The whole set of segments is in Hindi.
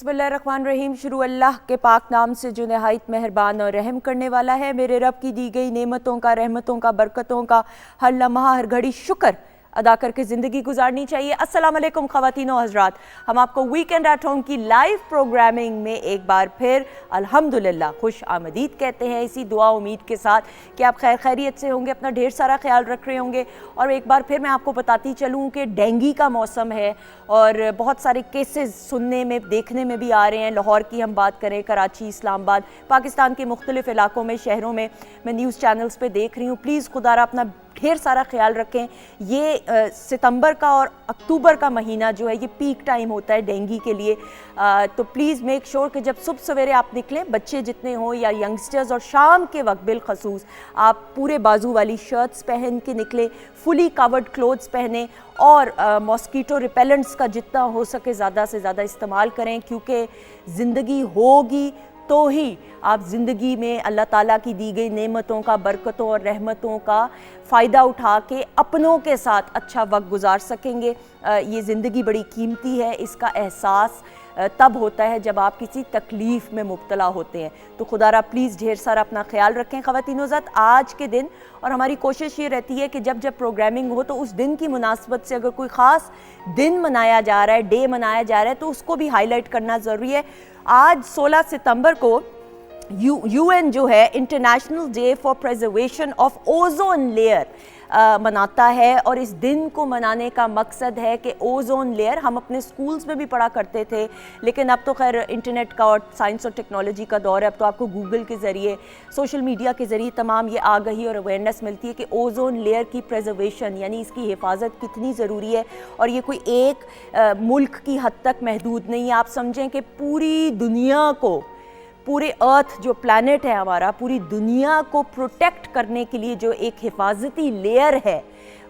बिस्मिल्लाहिर्रहमानिर्रहीम। शुरू अल्लाह के पाक नाम से जो नहायत मेहरबान और रहम करने वाला है। मेरे रब की दी गई नेमतों का, रहमतों का, बरकतों का हर लम्हा हर घड़ी शुक्र अदा करके ज़िंदगी गुजारनी चाहिए। अस्सलाम वालेकुम ख़वातीन व हज़रात, हम आपको वीकेंड एट होम की लाइव प्रोग्रामिंग में एक बार फिर अल्हम्दुलिल्लाह खुश आमदीद कहते हैं, इसी दुआ उम्मीद के साथ कि आप खैर खैरियत से होंगे, अपना ढेर सारा ख्याल रख रहे होंगे। और एक बार फिर मैं आपको बताती चलूँ कि डेंगू का मौसम है और बहुत सारे केसेस सुनने में देखने में भी आ रहे हैं। लाहौर की हम बात करें, कराची, इस्लामाबाद, पाकिस्तान के मुख्तलिफ इलाकों में, शहरों में मैं न्यूज़ चैनल्स पे देख रही हूँ। प्लीज़ खुदारा अपना ढेर सारा ख्याल रखें। ये सितंबर का और अक्टूबर का महीना जो है ये पीक टाइम होता है डेंगू के लिए। तो प्लीज़ मेक श्योर कि जब सुबह सवेरे आप निकलें, बच्चे जितने हों या यंगस्टर्स, और शाम के वक्त बिलखसूस आप पूरे बाजू वाली शर्ट्स पहन के निकलें, फुली कवर्ड क्लोथ्स पहने और मॉस्कीटो रिपेलेंट्स का जितना हो सके ज़्यादा से ज़्यादा इस्तेमाल करें, क्योंकि ज़िंदगी होगी तो ही आप ज़िंदगी में अल्लाह ताला की दी गई नेमतों का, बरकतों और रहमतों का फ़ायदा उठा के अपनों के साथ अच्छा वक्त गुजार सकेंगे। ये ज़िंदगी बड़ी कीमती है, इसका एहसास तब होता है जब आप किसी तकलीफ़ में मुब्तला होते हैं। तो खुदारा प्लीज़ ढेर सारा अपना ख्याल रखें ख़वातीन ज़ात। आज के दिन, और हमारी कोशिश ये रहती है कि जब जब प्रोग्रामिंग हो तो उस दिन की मुनासबत से अगर कोई ख़ास दिन मनाया जा रहा है, डे मनाया जा रहा है, तो उसको भी हाईलाइट करना ज़रूरी है। आज 16 सितंबर को UN जो है international day for preservation of ozone layer मनाता है। और इस दिन को मनाने का मकसद है कि ओजोन लेयर, हम अपने स्कूल्स में भी पढ़ा करते थे, लेकिन अब तो खैर इंटरनेट का और साइंस और टेक्नोलॉजी का दौर है। अब तो आपको गूगल के ज़रिए, सोशल मीडिया के ज़रिए तमाम ये आगाही और अवेयरनेस मिलती है कि ओजोन लेयर की प्रिजर्वेशन यानी इसकी हिफाजत कितनी ज़रूरी है। और ये कोई एक मुल्क की हद तक महदूद नहीं है। आप समझें कि पूरी दुनिया को, पूरे अर्थ जो प्लैनेट है हमारा, पूरी दुनिया को प्रोटेक्ट करने के लिए जो एक हिफाजती लेयर है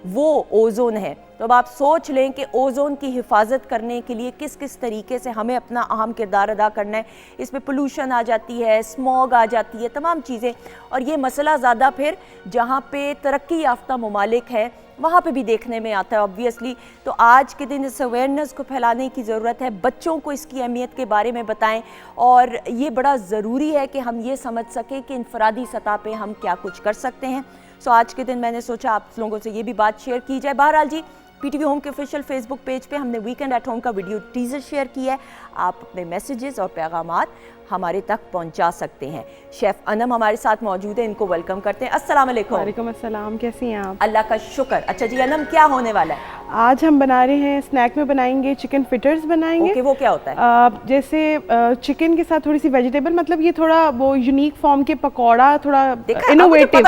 वो ओजोन है। तो अब आप सोच लें कि ओजोन की हिफाजत करने के लिए किस किस तरीके से हमें अपना अहम किरदार अदा करना है। इसमें पोल्यूशन आ जाती है, स्मॉग आ जाती है, तमाम चीज़ें। और ये मसला ज़्यादा फिर जहाँ पे तरक्की याफ्ता ममालिक है वहाँ पे भी देखने में आता है ऑब्वियसली। तो आज के दिन इस अवेयरनेस को फैलाने की ज़रूरत है, बच्चों को इसकी अहमियत के बारे में बताएं। और ये बड़ा ज़रूरी है कि हम ये समझ सकें कि इंफरादी सतह पे हम क्या कुछ कर सकते हैं। सो आज के दिन मैंने सोचा आप लोगों से ये भी बात शेयर की जाए। बहरहाल जी, PTV होम के ऑफिशियल फेसबुक पेज पे हमने वीकेंड एट होम का वीडियो टीजर शेयर किया है। आप अपने मैसेजेस और पैगामात हमारे तक पहुंचा सकते हैं। शेफ़ अनम हमारे साथ मौजूद है, इनको वेलकम करते हैं। अस्सलाम वालेकुम। वालेकुम अस्सलाम, कैसी हैं आप? अल्लाह का शुक्र। अच्छा जी अनम, क्या होने वाला है आज? हम बना रहे हैं, स्नैक में बनाएंगे, चिकन फिटर्स बनाएंगे। ओके, वो क्या होता है? जैसे चिकन के साथ थोड़ी सी वेजिटेबल, मतलब ये थोड़ा वो यूनिक फॉर्म के पकौड़ा, थोड़ा इनोवेटिव।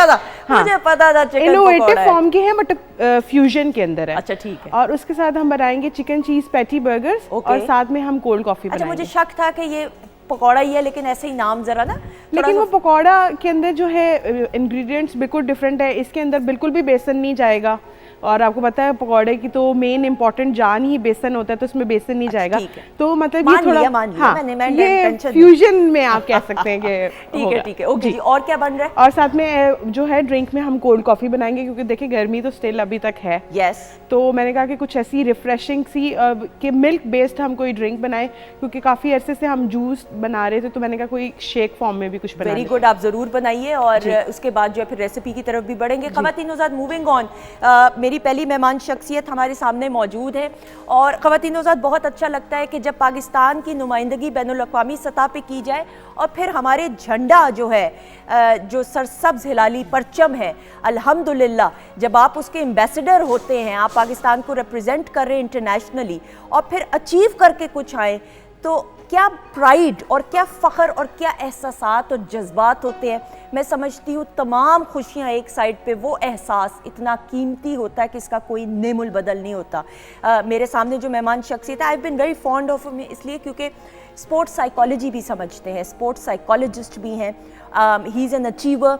मुझे पता था चिकन इनोवेटिव फॉर्म के हैं बट फ्यूजन के अंदर है। अच्छा ठीक है। और उसके साथ हम बनाएंगे चिकन चीज पैटी बर्गर्स और साथ में हम कोल्ड कॉफी बनाएंगे। मुझे शक था कि ये पकौड़ा ही है, लेकिन ऐसे ही नाम जरा ना, लेकिन वो पकौड़ा के अंदर जो है इंग्रेडिएंट्स बिल्कुल डिफरेंट है। इसके अंदर बिल्कुल भी बेसन नहीं जाएगा, और आपको पता है पकौड़े की तो मेन इंपॉर्टेंट जान ही बेसन होता है, तो उसमें बेसन नहीं जाएगा। तो मतलब ये थोड़ा ये फ्यूजन में आप कह सकते हैं कि ठीक है ठीक है। ओके जी, और क्या बन रहा है? और साथ में जो है ड्रिंक में हम कोल्ड कॉफी बनाएंगे, क्योंकि देखिए गर्मी तो स्टिल अभी तक है। यस। तो मैंने कहा कि कुछ ऐसी रिफ्रेशिंग सी कि मिल्क बेस्ड हम कोई ड्रिंक बनाए, क्योंकि काफ़ी अरसे से हम जूस बना रहे थे, तो मैंने कहा कोई शेक फॉर्म में भी कुछ बनाए। वेरी गुड, आप ज़रूर बनाइए। और उसके बाद जो है फिर रेसिपी की तरफ भी बढ़ेंगे। ख़वातीन ज़ात, मूविंग ऑन, मेरी पहली मेहमान शख्सियत हमारे सामने मौजूद है। और ख़वातीन ज़ात, बहुत अच्छा लगता है कि जब पाकिस्तान की नुमाइंदगी बैनुल अक़वामी सतह पे की जाए और फिर हमारे झंडा जो है, जो सरसब्ज़ हिलाली परचम है, अल्हम्दुलिल्लाह, जब आप उसके एम्बेसडर होते हैं, आप पाकिस्तान को रिप्रेजेंट कर रहे हैं इंटरनेशनली, और फिर अचीव करके कुछ आए, तो क्या प्राइड और क्या फ़ख्र और क्या एहसासात और जज्बात होते हैं। मैं समझती हूँ तमाम खुशियाँ एक साइड पे, वो एहसास इतना कीमती होता है कि इसका कोई नेमुल बदल नहीं होता। मेरे सामने जो मेहमान शख्सियत है, I have been very fond of him, इसलिए क्योंकि स्पोर्ट्स साइकोलॉजी भी समझते हैं, स्पोर्ट्स साइकोलॉजिस्ट भी हैं। He is an achiever,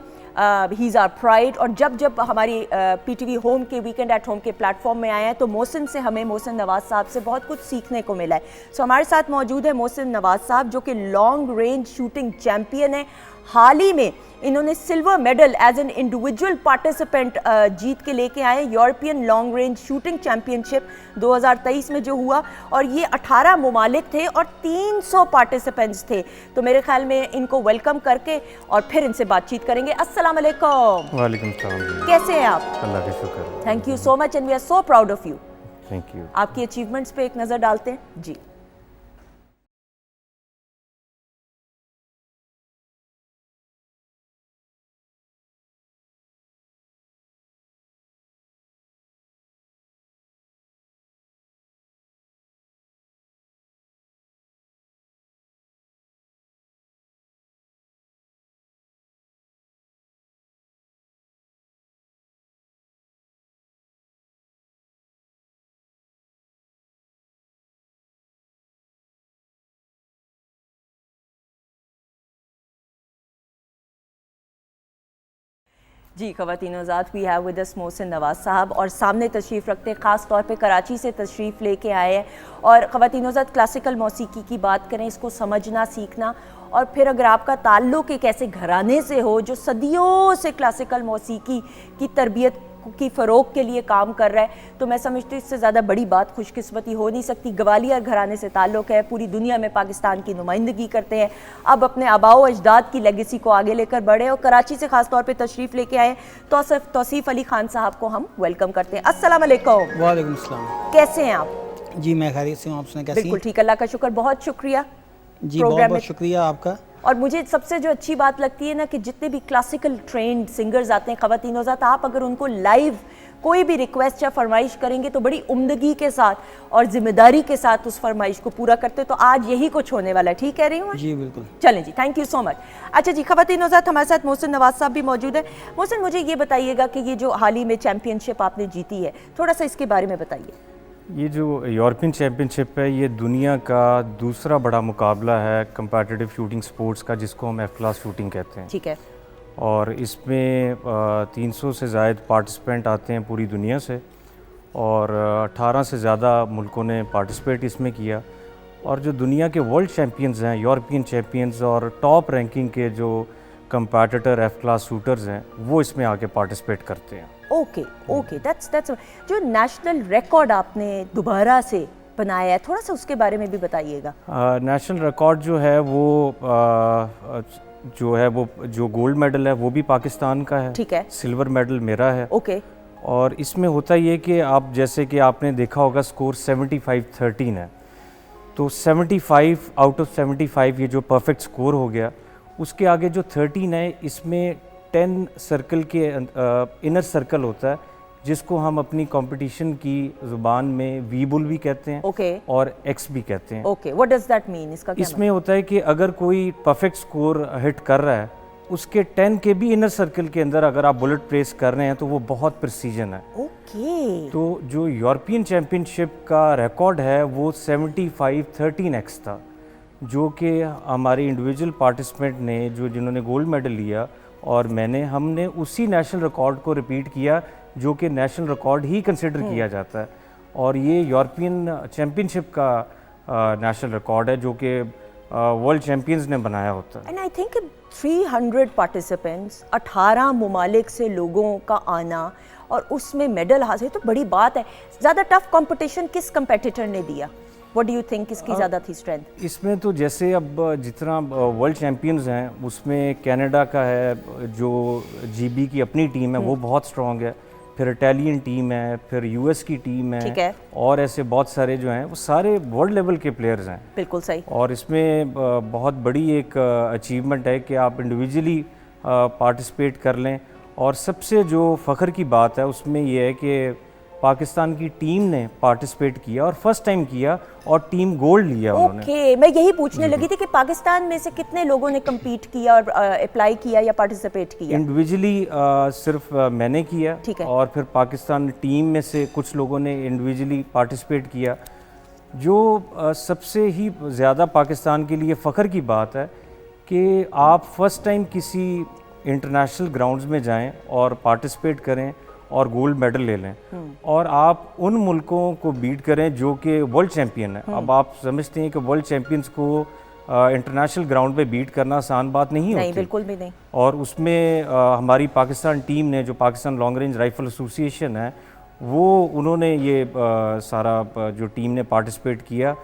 he is our pride. और जब जब हमारी PTV होम के वीकेंड एट होम के प्लेटफॉर्म में आए हैं तो मोहसिन से, हमें मोहसिन नवाज़ साहब से बहुत कुछ सीखने को मिला है। सो हमारे साथ मौजूद है मोहसिन नवाज़ साहब, जो कि लॉन्ग रेंज शूटिंग चैम्पियन है। हाल ही में इन्होंने silver medal as an individual participant जीत के लेके आए European long range shooting championship 2023 में जो हुआ, और ये 18 ममालिक थे और 300 पार्टिसिपेंट्स थे। तो मेरे ख्याल में इनको वेलकम करके और फिर इनसे बातचीत करेंगे। अस्सलाम वालेकुम। वालेकुम सलाम। कैसे हैं आप? अल्लाह का शुक्र। Thank you so much and we are so proud of you. Thank you. आपकी अचीवमेंट्स पे एक नज़र डालते हैं जी। जी ख़वातीन आज़ाद, we have with us Mohsin Nawaz साहब, और सामने तशरीफ़ रखते हैं, ख़ास तौर पे कराची से तशरीफ़ लेके आए हैं। और ख़वातीन आज़ाद, क्लासिकल मौसीकी की बात करें, इसको समझना सीखना, और फिर अगर आपका ताल्लुक़ एक ऐसे घराने से हो जो सदियों से क्लासिकल मौसीकी की तरबियत की फ़रोग़ के लिए काम कर रहा है, तो मैं समझती हूँ इससे ज़्यादा बड़ी बात खुशकिस्मती हो नहीं सकती। ग्वालियर घराने से ताल्लुक़ है, पूरी दुनिया में पाकिस्तान की नुमाइंदगी करते हैं, अब अपने आबाओ अजदाद की लेगेसी को आगे लेकर बढ़े, और कराची से ख़ास तौर पे तशरीफ़ लेके आए तौसीफ़ अली खान साहब को हम वेलकम करते हैं। अस्सलाम वालेकुम। वालेकुम सलाम। कैसे हैं आप? जी मैं खैरियत से हूँ, आप सुनाएं कैसी? बिल्कुल ठीक, अल्लाह का शुक्र, बहुत शुक्रिया जी, बहुत बहुत शुक्रिया आपका। और मुझे सबसे जो अच्छी बात लगती है ना कि जितने भी क्लासिकल ट्रेंड सिंगर्स आते हैं ख़वातीन ज़ात, आप अगर उनको लाइव कोई भी रिक्वेस्ट या फरमाइश करेंगे तो बड़ी उम्दगी के साथ और जिम्मेदारी के साथ उस फरमाइश को पूरा करते, तो आज यही कुछ होने वाला है। ठीक कह रही हूँ? जी बिल्कुल। चलें जी, थैंक यू सो मच। अच्छा जी, ख़वातीन ज़ात, हमारे साथ मोहसिन नवाज़ साहब भी मौजूद है। मोहसिन, मुझे ये बताइएगा कि ये जो हाल ही में चैम्पियनशिप आपने जीती है, थोड़ा सा इसके बारे में बताइए। ये जो यूरोपियन चैम्पियनशिप है, ये दुनिया का दूसरा बड़ा मुकाबला है कंपैटिटिव शूटिंग स्पोर्ट्स का, जिसको हम एफ क्लास शूटिंग कहते हैं। ठीक है। और इसमें 300 से ज़ायद पार्टिसिपेंट आते हैं पूरी दुनिया से, और 18 से ज़्यादा मुल्कों ने पार्टिसिपेट इसमें किया। और जो दुनिया के वर्ल्ड चैम्पियंस हैं, यूरोपियन चैम्पियंस और टॉप रैंकिंग के जो कंपैटिटर एफ क्लास शूटर्स हैं, वो इसमें आके पार्टिसिपेट करते हैं। ओके ओके, दैट्स जो नेशनल रिकॉर्ड आपने दोबारा से बनाया है, थोड़ा सा उसके बारे में भी बताइएगा। नेशनल रिकॉर्ड जो है वो जो गोल्ड मेडल है वो भी पाकिस्तान का है। ठीक है। सिल्वर मेडल मेरा है। ओके। और इसमें होता ये कि आप जैसे कि आपने देखा होगा स्कोर 75-13 है, तो 75 आउट ऑफ 75 ये जो परफेक्ट स्कोर हो गया, उसके आगे जो 13 है इसमें 10 सर्कल के इनर सर्कल होता है, जिसको हम अपनी कंपटीशन की ज़ुबान में वी बुल भी कहते हैं। ओके। और एक्स भी कहते हैं। Okay, what does that mean? इसका क्या इसमें होता है कि अगर कोई परफेक्ट स्कोर हिट कर रहा है, उसके 10 के भी इनर सर्कल के अंदर अगर आप बुलेट प्लेस कर रहे हैं तो वो बहुत प्रिसीजन है। ओके। तो जो यूरोपियन चैम्पियनशिप का रिकॉर्ड है वो 75-13x था, जो कि हमारे इंडिविजुअल पार्टिसिपेंट ने जिन्होंने गोल्ड मेडल लिया और हमने उसी नेशनल रिकॉर्ड को रिपीट किया, जो कि नेशनल रिकॉर्ड ही कंसिडर किया जाता है। और ये यूरोपियन चैम्पियनशिप का नेशनल रिकॉर्ड है, जो कि वर्ल्ड चैम्पियंस ने बनाया होता है। एंड आई थिंक 300 पार्टिसिपेंट्स, 18 ममालिक से लोगों का आना और उसमें मेडल हासिल, तो बड़ी बात है। ज़्यादा टफ कंपटीशन किस कंपेटिटर ने दिया? व्हाट डू यू थिंक, किसकी ज़्यादा थी स्ट्रेंथ? इसमें तो जैसे अब जितना वर्ल्ड चैम्पियंस हैं, उसमें कनाडा का है, जो जीबी की अपनी टीम है वो बहुत स्ट्रॉन्ग है, फिर इटालियन टीम है, फिर यूएस की टीम है। ठीक है। और ऐसे बहुत सारे जो हैं वो सारे वर्ल्ड लेवल के प्लेयर्स हैं। बिल्कुल सही। और इसमें बहुत बड़ी एक अचीवमेंट है कि आप इंडिविजुअली पार्टिसिपेट कर लें। और सबसे जो फ़ख्र की बात है उसमें यह है कि पाकिस्तान की टीम ने पार्टिसिपेट किया और फर्स्ट टाइम किया, और टीम गोल्ड लिया उन्होंने। ओके, मैं यही पूछने लगी थी कि पाकिस्तान में से कितने लोगों ने कम्पीट किया और अप्लाई किया या पार्टिसिपेट किया? इंडिविजुअली सिर्फ मैंने किया। ठीक है। और फिर पाकिस्तान टीम में से कुछ लोगों ने इंडिविजुअली पार्टिसिपेट किया। जो सबसे ही ज़्यादा पाकिस्तान के लिए फ़ख्र की बात है कि आप फर्स्ट टाइम किसी इंटरनेशनल ग्राउंड्स में जाएं और पार्टिसिपेट करें और गोल्ड मेडल ले लें, और आप उन मुल्कों को बीट करें जो कि वर्ल्ड चैम्पियन है। अब आप समझते हैं कि वर्ल्ड चैम्पियंस को इंटरनेशनल ग्राउंड पे बीट करना आसान बात नहीं होती। नहीं, बिल्कुल भी नहीं। और उसमें हमारी पाकिस्तान टीम ने, जो Pakistan long range rifle association है, वो उन्होंने ये सारा जो टीम ने पार्टिसिपेट किया,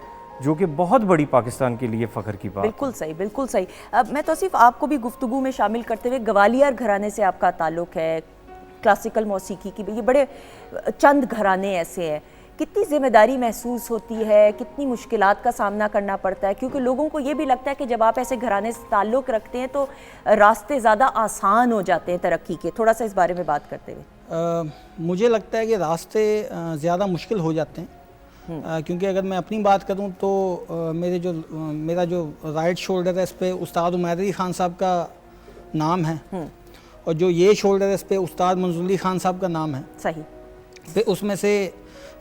जो कि बहुत बड़ी पाकिस्तान के लिए फ़ख्र की बात। बिल्कुल सही, बिल्कुल सही। अब मैं तो सिर्फ आपको भी गुफ्तगू में शामिल करते हुए, ग्वालियर घराने से आपका ताल्लुक़ है, क्लासिकल मौसीकी की, ये बड़े चंद घराने ऐसे हैं, कितनी जिम्मेदारी महसूस होती है, कितनी मुश्किलात का सामना करना पड़ता है? क्योंकि लोगों को ये भी लगता है कि जब आप ऐसे घराने से ताल्लुक़ रखते हैं तो रास्ते ज़्यादा आसान हो जाते हैं तरक्की के। थोड़ा सा इस बारे में बात करते हुए। मुझे लगता है कि रास्ते ज़्यादा मुश्किल हो जाते हैं, क्योंकि अगर मैं अपनी बात करूं तो मेरा जो राइट शोल्डर है, इस पे उस्ताद उमैर अली खान साहब का नाम है, और जो ये शोल्डर है, इस पे उस्ताद मंजूर अली खान साहब का नाम है। सही। फिर उसमें से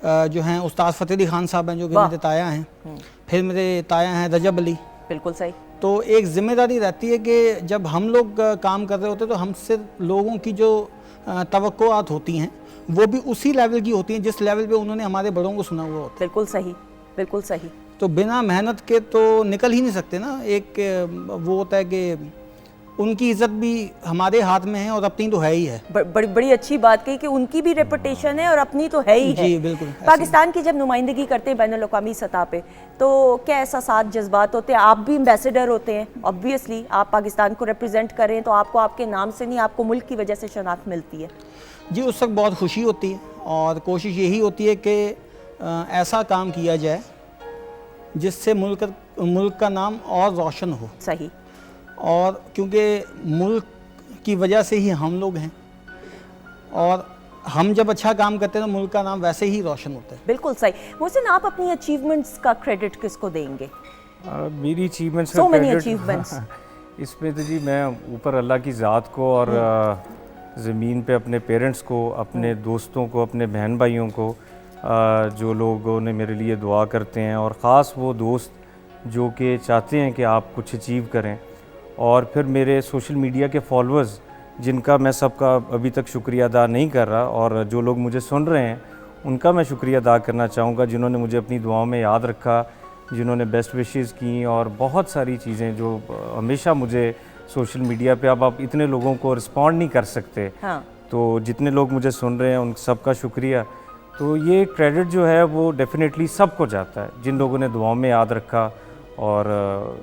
जो हैं उस्ताद फ़तेह अली खान साहब हैं, जो कि मेरे ताया हैं। फिर मेरे ताया हैं रजब अली। बिल्कुल सही। तो एक जिम्मेदारी रहती है कि जब हम लोग काम कर रहे होते हैं तो हमसे लोगों की जो तवक्कुआत होती हैं वो भी उसी लेवल की होती हैं जिस लेवल पे उन्होंने हमारे बड़ों को सुना हुआ होता है। बिल्कुल सही, बिल्कुल सही। तो बिना मेहनत के तो निकल ही नहीं सकते ना। एक वो होता है कि उनकी इज्जत भी हमारे हाथ में है और अपनी तो है ही है। बड़ी बड़ी अच्छी बात कही कि उनकी भी रेपुटेशन है और अपनी तो है ही है। जी बिल्कुल। पाकिस्तान की जब नुमाइंदगी करते हैं बैनुल-अक़वामी सतह पे, तो क्या एहसासात, जज्बात होते हैं? आप भी एम्बेसडर होते हैं, ऑब्वियसली आप पाकिस्तान को रिप्रेजेंट कर रहे हैं, तो आपको आपके नाम से नहीं, आपको मुल्क की वजह से शनाख्त मिलती है। जी, उस वक्त बहुत खुशी होती है और कोशिश यही होती है कि ऐसा काम किया जाए जिससे मुल्क का नाम और रोशन हो। सही। और क्योंकि मुल्क की वजह से ही हम लोग हैं, और हम जब अच्छा काम करते हैं तो मुल्क का नाम वैसे ही रोशन होता है। बिल्कुल सही। मोहसिन, आप अपनी अचीवमेंट्स का क्रेडिट किसको देंगे? मेरी अचीवमेंट्स So many achievements. इसमें तो जी मैं ऊपर अल्लाह की ज़ात को और ज़मीन पे अपने पेरेंट्स को, अपने दोस्तों को, अपने बहन भाइयों को, जो लोगों ने मेरे लिए दुआ करते हैं, और ख़ास वो दोस्त जो कि चाहते हैं कि आप कुछ अचीव करें, और फिर मेरे सोशल मीडिया के फॉलोअर्स जिनका मैं सबका अभी तक शुक्रिया अदा नहीं कर रहा, और जो लोग मुझे सुन रहे हैं उनका मैं शुक्रिया अदा करना चाहूँगा, जिन्होंने मुझे अपनी दुआओं में याद रखा, जिन्होंने बेस्ट विशेस की, और बहुत सारी चीज़ें जो हमेशा मुझे सोशल मीडिया पे, अब आप इतने लोगों को रिस्पॉन्ड नहीं कर सकते। हाँ। तो जितने लोग मुझे सुन रहे हैं उन सबका शुक्रिया। तो ये क्रेडिट जो है वो डेफिनेटली सबको जाता है, जिन लोगों ने दुआओं में याद रखा और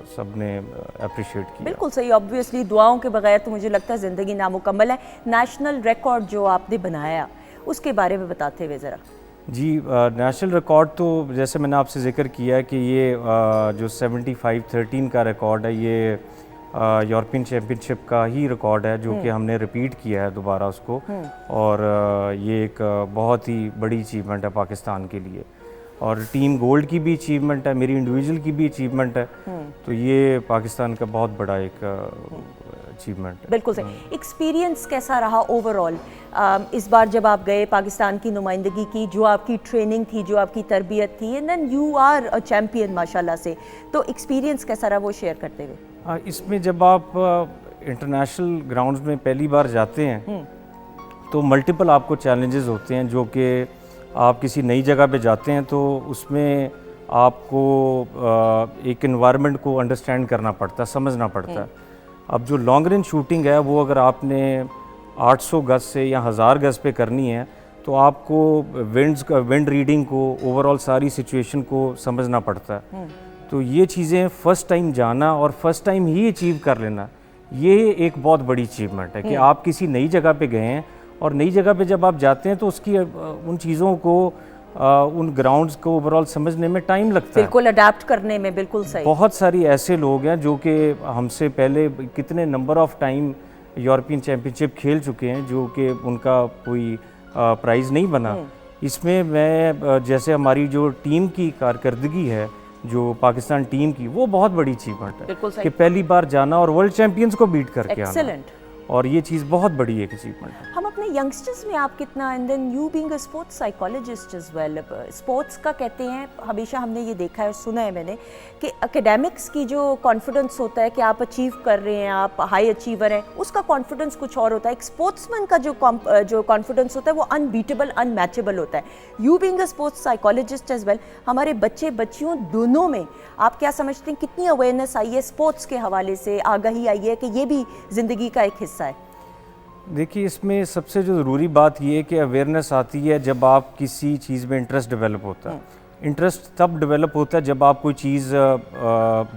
सब ने अप्रिशिएट किया। बिल्कुल सही। ऑब्वियसली दुआओं के बगैर तो मुझे लगता है ज़िंदगी नामुकम्मल है। नेशनल रिकॉर्ड जो आपने बनाया, उसके बारे में बताते हुए ज़रा। जी, नेशनल रिकॉर्ड तो जैसे मैंने आपसे जिक्र किया कि ये जो 75-13 का रिकॉर्ड है, ये यूरोपियन चैम्पियनशिप का ही रिकॉर्ड है, जो कि हमने रिपीट किया है दोबारा उसको, और ये एक बहुत ही बड़ी अचीवमेंट है पाकिस्तान के लिए, और टीम गोल्ड की भी अचीवमेंट है, मेरी इंडिविजुअल की भी अचीवमेंट है। तो ये पाकिस्तान का बहुत बड़ा एक अचीवमेंट है। बिल्कुल सही। एक्सपीरियंस कैसा रहा ओवरऑल इस बार जब आप गए, पाकिस्तान की नुमाइंदगी की, जो आपकी ट्रेनिंग थी, जो आपकी तरबियत थी, and then you are a champion माशाल्लाह से, तो एक्सपीरियंस कैसा रहा वो शेयर करते हुए? इसमें जब आप इंटरनेशनल ग्राउंड्स में पहली बार जाते हैं तो मल्टीपल आपको चैलेंजेस होते हैं, जो कि आप किसी नई जगह पे जाते हैं तो उसमें आपको एक एनवायरनमेंट को अंडरस्टैंड करना पड़ता है, समझना पड़ता है। अब जो लॉन्ग रेंज शूटिंग है वो अगर आपने 800 गज से या 1000 गज पे करनी है तो आपको विंड रीडिंग को, ओवरऑल सारी सिचुएशन को समझना पड़ता है। तो ये चीज़ें फ़र्स्ट टाइम जाना और फर्स्ट टाइम ही अचीव कर लेना, ये एक बहुत बड़ी अचीवमेंट है कि आप किसी नई जगह पे गए हैं, और नई जगह पे जब आप जाते हैं तो उसकी उन चीज़ों को, उन ग्राउंड्स को ओवरऑल समझने में टाइम लगता है, बिल्कुल अडेप्ट करने में। बिल्कुल सही। बहुत सारी ऐसे लोग हैं जो कि हमसे पहले कितने number of time European championship खेल चुके हैं, जो कि उनका कोई प्राइज़ नहीं बना। इसमें मैं जैसे हमारी जो टीम की कारकर्दगी है, जो पाकिस्तान टीम की, वो बहुत बड़ी अचीवमेंट है कि पहली बार जाना और वर्ल्ड चैंपियंस को बीट करके आना। और ये चीज़ बहुत बड़ी एक अचीवमेंट है। हम अपने यंगस्टर्स में आप कितना, and then you being a sports psychologist as well, sports का कहते हैं हमेशा हमने ये देखा है और सुना है मैंने कि एकेडमिक्स की जो कॉन्फिडेंस होता है कि आप अचीव कर रहे हैं, आप हाई अचीवर हैं, उसका कॉन्फिडेंस कुछ और होता है। एक स्पोर्ट्समैन का जो कॉन्फिडेंस होता है वो अनबीटेबल, अनमैचेबल होता है। You being a sports psychologist as well, हमारे बच्चे बच्चियों दोनों में आप क्या समझते हैं कितनी अवेयरनेस आई है स्पोर्ट्स के हवाले से, आगाही आई है कि ये भी ज़िंदगी का एक हिस्सा है? देखिए, इसमें सबसे जो ज़रूरी बात ये है कि अवेयरनेस आती है जब आप किसी चीज़ में इंटरेस्ट डेवलप होता है। इंटरेस्ट तब डेवलप होता है जब आप कोई चीज़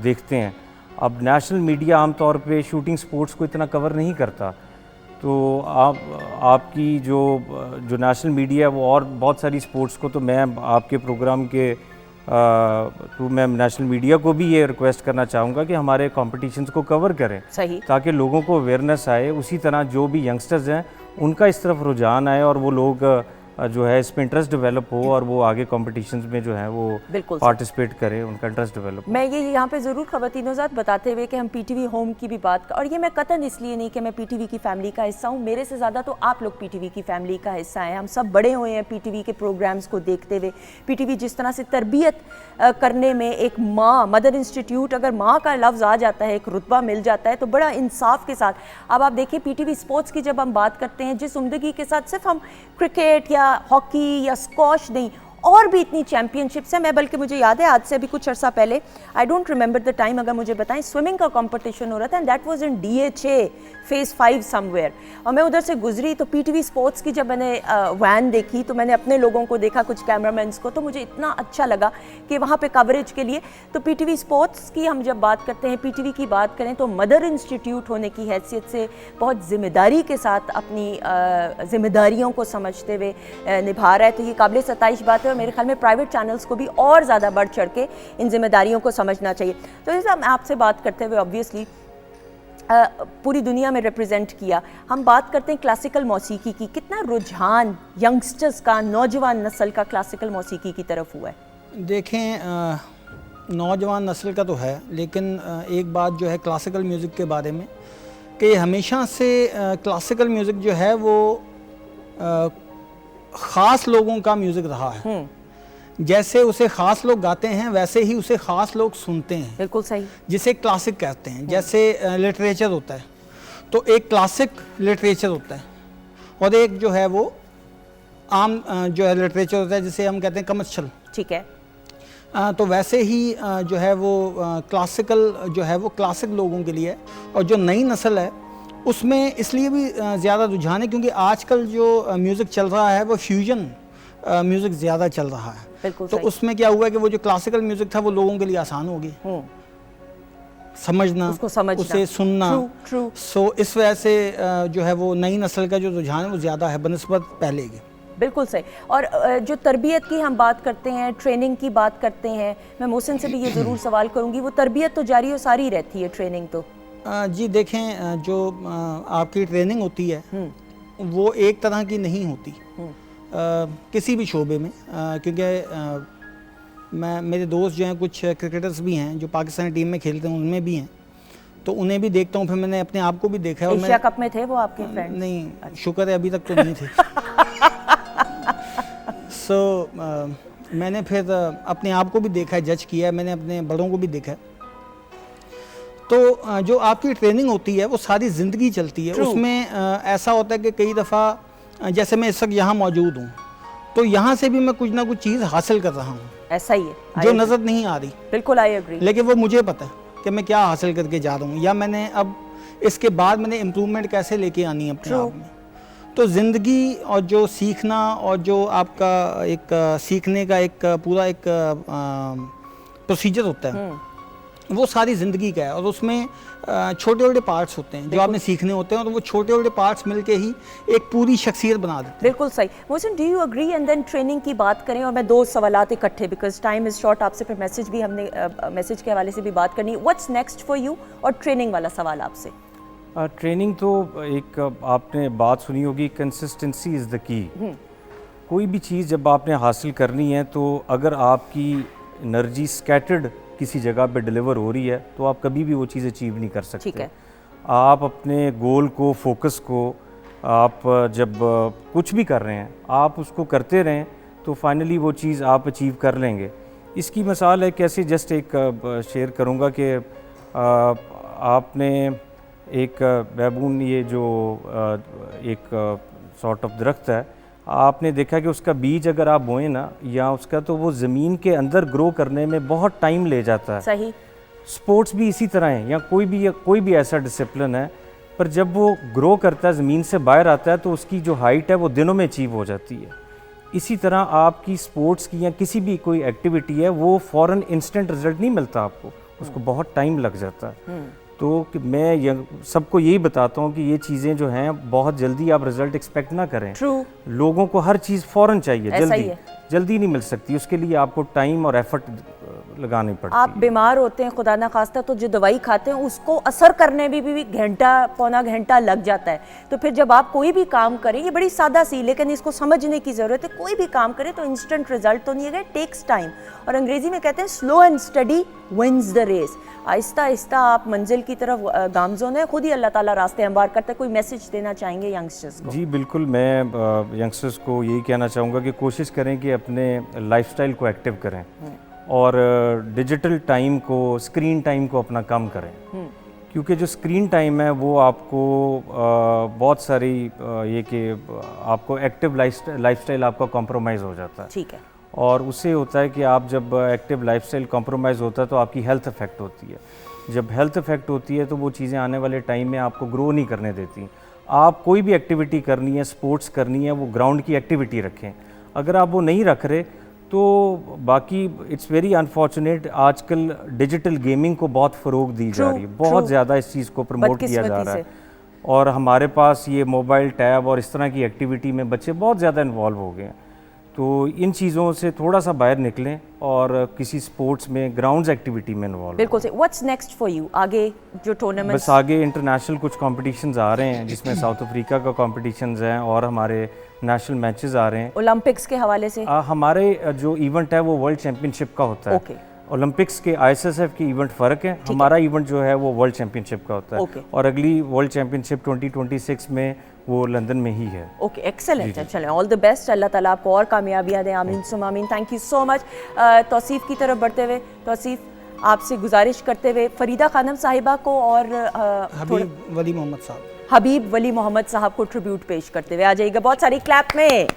देखते हैं। अब नेशनल मीडिया आमतौर पे शूटिंग स्पोर्ट्स को इतना कवर नहीं करता, तो आपकी जो नेशनल मीडिया है वो और बहुत सारी स्पोर्ट्स को, तो मैं आपके प्रोग्राम के तो मैं नेशनल मीडिया को भी ये रिक्वेस्ट करना चाहूँगा कि हमारे कॉम्पिटिशन्स को कवर करें, सही, ताकि लोगों को अवेयरनेस आए। उसी तरह जो भी यंगस्टर्स हैं उनका इस तरफ रुझान आए और वो लोग जो है इसमें इंटरेस्ट डेवलप हो और वो आगे कॉम्पिटिशन्स में जो है वो पार्टिसिपेट करें, उनका इंटरेस्ट डेवलप। मैं ये यहाँ पे ज़रूर ख़वातीनोज़ात बताते हुए कि हम पीटीवी होम की भी बात, और ये मैं कतन इसलिए नहीं कि मैं पीटीवी की फैमिली का हिस्सा हूँ, मेरे से ज़्यादा तो आप लोग पीटीवी की फैमिली का हिस्सा हैं। हम सब बड़े हुए हैं पीटीवी के प्रोग्राम्स को देखते हुए। पीटीवी जिस तरह से तरबियत करने में एक माँ, मदर इंस्टीट्यूट, अगर माँ का लफ्ज़ आ जाता है, एक रुतबा मिल जाता है, तो बड़ा इंसाफ के साथ। अब आप देखिए पीटीवी स्पोर्ट्स की जब हम बात करते हैं, जिस उम्दगी के साथ सिर्फ हम क्रिकेट या हॉकी या स्क्वॉश नहीं, और भी इतनी चैम्पियनशिप्स हैं। मैं बल्कि मुझे याद है आज से अभी कुछ अर्सा पहले, I don't remember the time, अगर मुझे बताएं, स्विमिंग का कंपटीशन हो रहा था and that was in DHA phase 5 somewhere, और मैं उधर से गुजरी तो पीटीवी स्पोर्ट्स की जब मैंने वैन देखी तो मैंने अपने लोगों को देखा, कुछ कैमरामैन्स को, तो मुझे इतना अच्छा लगा कि वहाँ पे कवरेज के लिए। तो पीटीवी स्पोर्ट्स की हम जब बात करते हैं, पीटीवी की बात करें, तो मदर इंस्टीट्यूट होने की हैसियत से बहुत ज़िम्मेदारी के साथ अपनी ज़िम्मेदारियों को समझते हुए निभा रहा है। तो ये काबिल सताइश बात है और मेरे ख्याल में प्राइवेट चैनल्स को भी और ज़्यादा बढ़ चढ़ के इन जिम्मेदारियों को समझना चाहिए। तो जैसे मैं आपसे बात करते हुए ऑब्वियसली पूरी दुनिया में रिप्रेजेंट किया, हम बात करते हैं क्लासिकल मौसीकी की, कितना रुझान यंगस्टर्स का, नौजवान नस्ल का क्लासिकल मौसीकी की तरफ हुआ है? देखें, नौजवान नस्ल का तो है, लेकिन एक बात जो है क्लासिकल म्यूज़िक के बारे में कि हमेशा से क्लासिकल म्यूज़िक जो है वो ख़ास लोगों का म्यूज़िक रहा है। जैसे उसे ख़ास लोग गाते हैं वैसे ही उसे ख़ास लोग सुनते हैं। बिल्कुल सही। जिसे क्लासिक कहते हैं, जैसे लिटरेचर होता है तो एक क्लासिक लिटरेचर होता है और एक जो है वो आम जो है लिटरेचर होता है जिसे हम कहते हैं कमर्शियल। ठीक है। तो वैसे ही जो है वो क्लासिकल जो है वो क्लासिक लोगों के लिए, और जो नई नस्ल है उसमें इसलिए भी ज़्यादा रुझान है क्योंकि आजकल जो म्यूज़िक चल रहा है वो फ्यूजन म्यूज़िक ज़्यादा चल रहा है। तो उसमें क्या हुआ कि वो जो क्लासिकल म्यूज़िक था वो लोगों के लिए आसान हो गई समझना, उसे सुनना। सो इस वजह से जो है वो नई नस्ल का जो रुझान है वो ज़्यादा है बनिस्बत पहले के। बिल्कुल सही। और जो तरबियत की हम बात करते हैं, ट्रेनिंग की बात करते हैं, मैं मोहसिन से भी ये ज़रूर सवाल करूँगी, वो तरबियत तो जारी और सारी रहती है, ट्रेनिंग तो? जी देखें, जो आपकी ट्रेनिंग होती है वो एक तरह की नहीं होती किसी भी शोबे में, क्योंकि मेरे दोस्त जो हैं कुछ क्रिकेटर्स भी हैं जो पाकिस्तानी टीम में खेलते हैं, उनमें भी हैं, तो उन्हें भी देखता हूँ, फिर मैंने अपने आप को भी देखा है। और एशिया कप में थे वो आपके फ्रेंड? नहीं, शुक्र है अभी तक तो नहीं थे। मैंने फिर अपने आप को भी देखा है, जज किया है, मैंने अपने बड़ों को भी देखा है। तो जो आपकी ट्रेनिंग होती है वो सारी ज़िंदगी चलती है। उसमें ऐसा होता है कि कई दफ़ा जैसे मैं इस वक्त यहाँ मौजूद हूँ तो यहाँ से भी मैं कुछ ना कुछ चीज़ हासिल कर रहा हूँ, ऐसा ही है, जो नज़र नहीं आ रही। बिल्कुल, आई एग्री। लेकिन वो मुझे पता है कि मैं क्या हासिल करके जा रहा हूँ, या मैंने अब इसके बाद मैंने इम्प्रूवमेंट कैसे लेके आनी है अपने आप में। तो ज़िंदगी और जो सीखना और जो आपका एक सीखने का एक पूरा एक प्रोसीजर होता है वो सारी ज़िंदगी का है, और उसमें छोटे छोटे पार्ट्स होते हैं जो आपने सीखने होते हैं, और वो छोटे छोटे पार्ट्स मिलके ही एक पूरी शख्सियत बना देते हैं। बिल्कुल सही। Mohsin, do you agree? And then training की बात करें, और मैं दो सवालात इकट्ठे, बिकॉज टाइम इज़ शॉर्ट, आपसे फिर मैसेज भी हमने मैसेज के हवाले से भी बात करनी। What's next for you? और ट्रेनिंग वाला सवाल आपसे। ट्रेनिंग तो एक आपने बात सुनी होगी, कंसिस्टेंसी इज़ द की। कोई भी चीज़ जब आपने हासिल करनी है तो अगर आपकी एनर्जी स्कैटर्ड किसी जगह पे डिलीवर हो रही है तो आप कभी भी वो चीज़ अचीव नहीं कर सकते। ठीक है। आप अपने गोल को, फोकस को, आप जब कुछ भी कर रहे हैं आप उसको करते रहें तो फाइनली वो चीज़ आप अचीव कर लेंगे। इसकी मिसाल है कैसे, जस्ट एक शेयर करूँगा कि आपने एक बैबून, ये जो एक सॉर्ट ऑफ दरख्त है, आपने देखा कि उसका बीज अगर आप बोएं ना या उसका, तो वो ज़मीन के अंदर ग्रो करने में बहुत टाइम ले जाता है। सही। स्पोर्ट्स भी इसी तरह है, या कोई भी ऐसा डिसिप्लिन है, पर जब वो ग्रो करता है, ज़मीन से बाहर आता है, तो उसकी जो हाइट है वो दिनों में अचीव हो जाती है। इसी तरह आपकी स्पोर्ट्स की या किसी भी कोई एक्टिविटी है, वो फ़ौरन इंस्टेंट रिजल्ट नहीं मिलता आपको, उसको बहुत टाइम लग जाता है। तो कि मैं सबको यही बताता हूँ कि ये चीज़ें जो हैं बहुत जल्दी आप रिजल्ट एक्सपेक्ट ना करें। ट्रू। लोगों को हर चीज़ फ़ौरन चाहिए, जल्दी नहीं मिल सकती, उसके लिए आपको टाइम और एफर्ट लगानी पड़ती है। आप बीमार होते हैं खुदा ना खास्ता, तो जो दवाई खाते हैं उसको असर करने में भी घंटा पौना घंटा लग जाता है। तो फिर जब आप कोई भी काम करें, ये बड़ी सादा सी लेकिन इसको समझने की ज़रूरत है, कोई भी काम करें तो इंस्टेंट रिजल्ट तो नहीं है, टेक्स टाइम। और अंग्रेज़ी में कहते हैं slow and study wins the race. आहिस्ता आहिस्ता आप मंजिल की तरफ गामज़ोन है, खुद ही अल्लाह ताला रास्ते हमवार करता है। कोई मैसेज देना चाहेंगे यंगस्टर्स को? जी बिल्कुल, मैं यंगस्टर्स को यही कहना चाहूँगा कि कोशिश करें कि अपने लाइफस्टाइल को एक्टिव करें और डिजिटल टाइम को, स्क्रीन टाइम को अपना कम करें, क्योंकि जो स्क्रीन टाइम है वो आपको बहुत सारी ये कि आपको एक्टिव लाइफस्टाइल आपका कॉम्प्रोमाइज़ हो जाता है। ठीक है। और उससे होता है कि आप जब एक्टिव लाइफस्टाइल कॉम्प्रोमाइज़ होता है तो आपकी हेल्थ अफेक्ट होती है। जब हेल्थ अफेक्ट होती है तो वो चीज़ें आने वाले टाइम में आपको ग्रो नहीं करने देती। आप कोई भी एक्टिविटी करनी है, स्पोर्ट्स करनी है, वो ग्राउंड की एक्टिविटी रखें। अगर आप वो नहीं रख रहे तो बाकी इट्स वेरी अनफॉर्चुनेट, आजकल डिजिटल गेमिंग को बहुत फ़रोग दी जा रही है, बहुत ज़्यादा इस चीज़ को प्रमोट किया जा रहा है, और हमारे पास ये मोबाइल टैब और इस तरह की एक्टिविटी में बच्चे बहुत ज़्यादा इन्वॉल्व हो गए हैं। तो इन चीज़ों से थोड़ा सा बाहर निकलें और किसी स्पोर्ट्स में, ग्राउंड्स एक्टिविटी में इन्वॉल्व। बिल्कुल सही। What's next for you? आगे जो टूर्नामेंट, बस आगे इंटरनेशनल कुछ कॉम्पिटिशन्स आ रहे हैं, जिसमें साउथ अफ्रीका का कॉम्पिटिशन्स हैं और हमारे नेशनल मैचेस आ रहे हैं। ओलंपिक्स के हवाले से हमारे जो इवेंट है वो वर्ल्ड चैम्पियनशिप का होता है। ओलंपिक्स के ISSF के इवेंट फ़र्क है, हमारा इवेंट जो है वो वर्ल्ड चैम्पियनशिप का होता है, और अगली वर्ल्ड चैम्पियनशिप 2026 में वो लंदन में ही है। Okay, excellent. चलें, ऑल द बेस्ट, अल्लाह ताला आपको और कामयाबियाँ दें, आमीन सुम आमीन। Thank you so much. Tauseef की तरफ बढ़ते हुए, तौसीफ़ आपसे गुजारिश करते हुए फरीदा खानम साहिबा को और हबीब वली मोहम्मद साहब को ट्रिब्यूट पेश करते हुए आ जाइएगा बहुत सारी क्लैप में।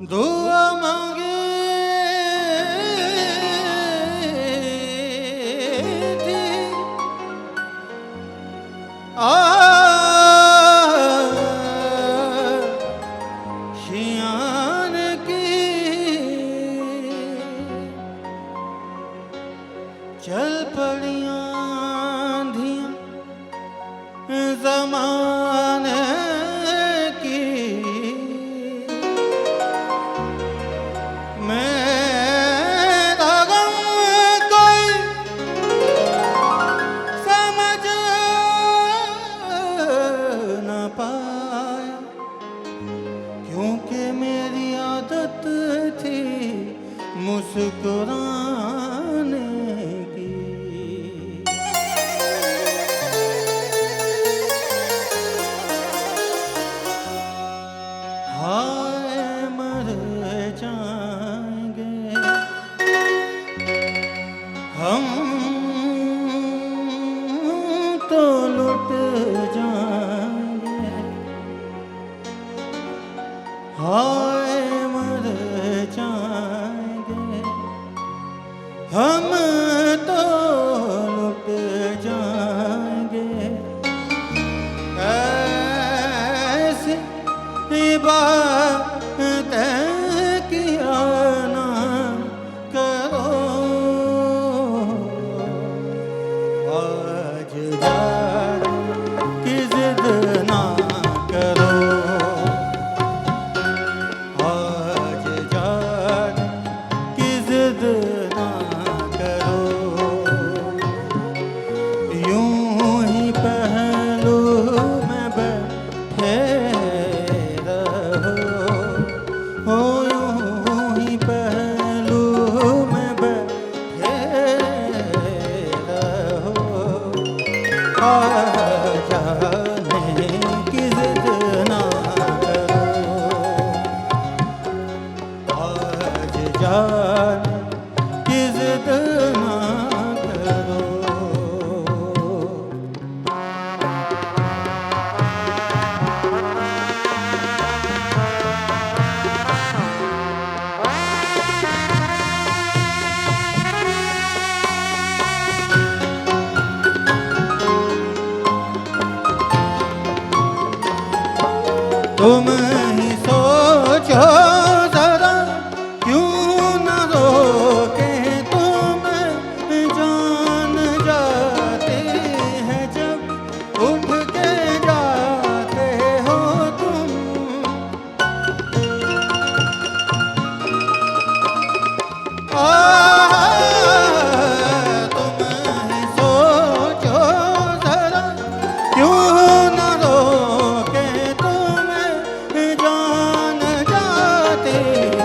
दुआ मांगी थी शियान की, चल पड़ियां आंधियां ज़माने की, मेरा गम कोई समझ न पाया, क्योंकि मेरी आदत थी मुस्कुराने की। हाय मर जाएंगे हम तो लुट जाएंगे, हाय मर जाएंगे हम तो लुट जाएंगे। ऐसी बातें किया ना करो, आज जाने की जिद ना करो, आज जाने की जिद ना करो। यूं ही पहलू में बैठे रहो, हो यूं ही पहलू में बैठे रहो। आज जाने की जिद ना करो, आज जाने की जिद ना करो। तुम ही सोचो जरा, क्यों न रोके तुम्हें जान जाती है जब उठ के जाते हो तुम। तुम ही सोचो जरा, क्यों न रोके तुम्हें जान जाते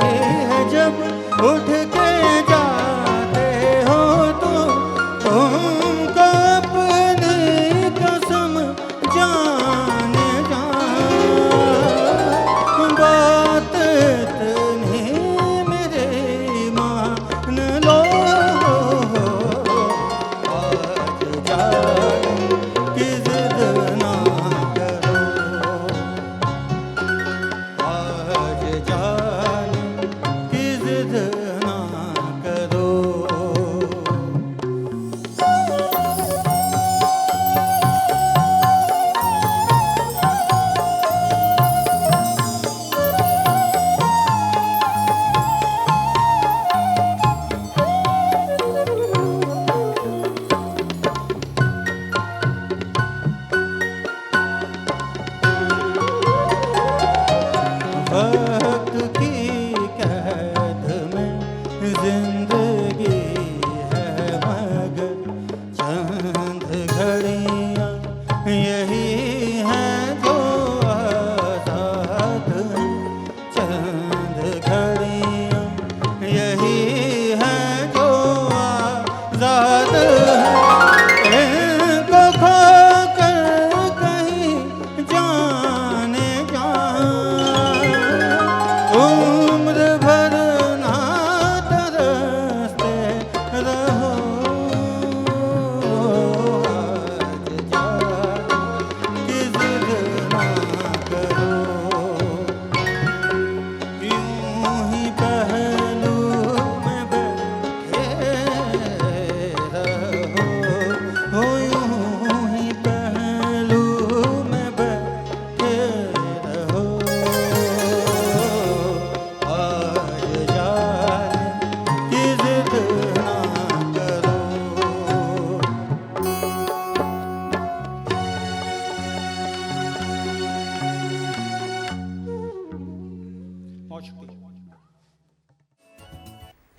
हैं जब उठ के जाते हो तुमको अपनी कसम जान जा। बात इतनी मेरी मान लो, आज जाने की जिद ना करो, आज जाने की जिद ना करो। वक्त की कैद में जिंदगी है मगर चंद घड़ियां यही हैं जो आजाद हैं। चंद घड़ियां यही हैं जो आजाद हैं। इनको खो कर कहीं जाने जा, उम्र भर ना तरसते रहो। आज जाने की जिद ना करो, यूं ही पहलू में बैठे रहो, हो यूं ही पहलू में बैठे रहो। आज जाने की जिद ना करो। बहुत शुक्रिया।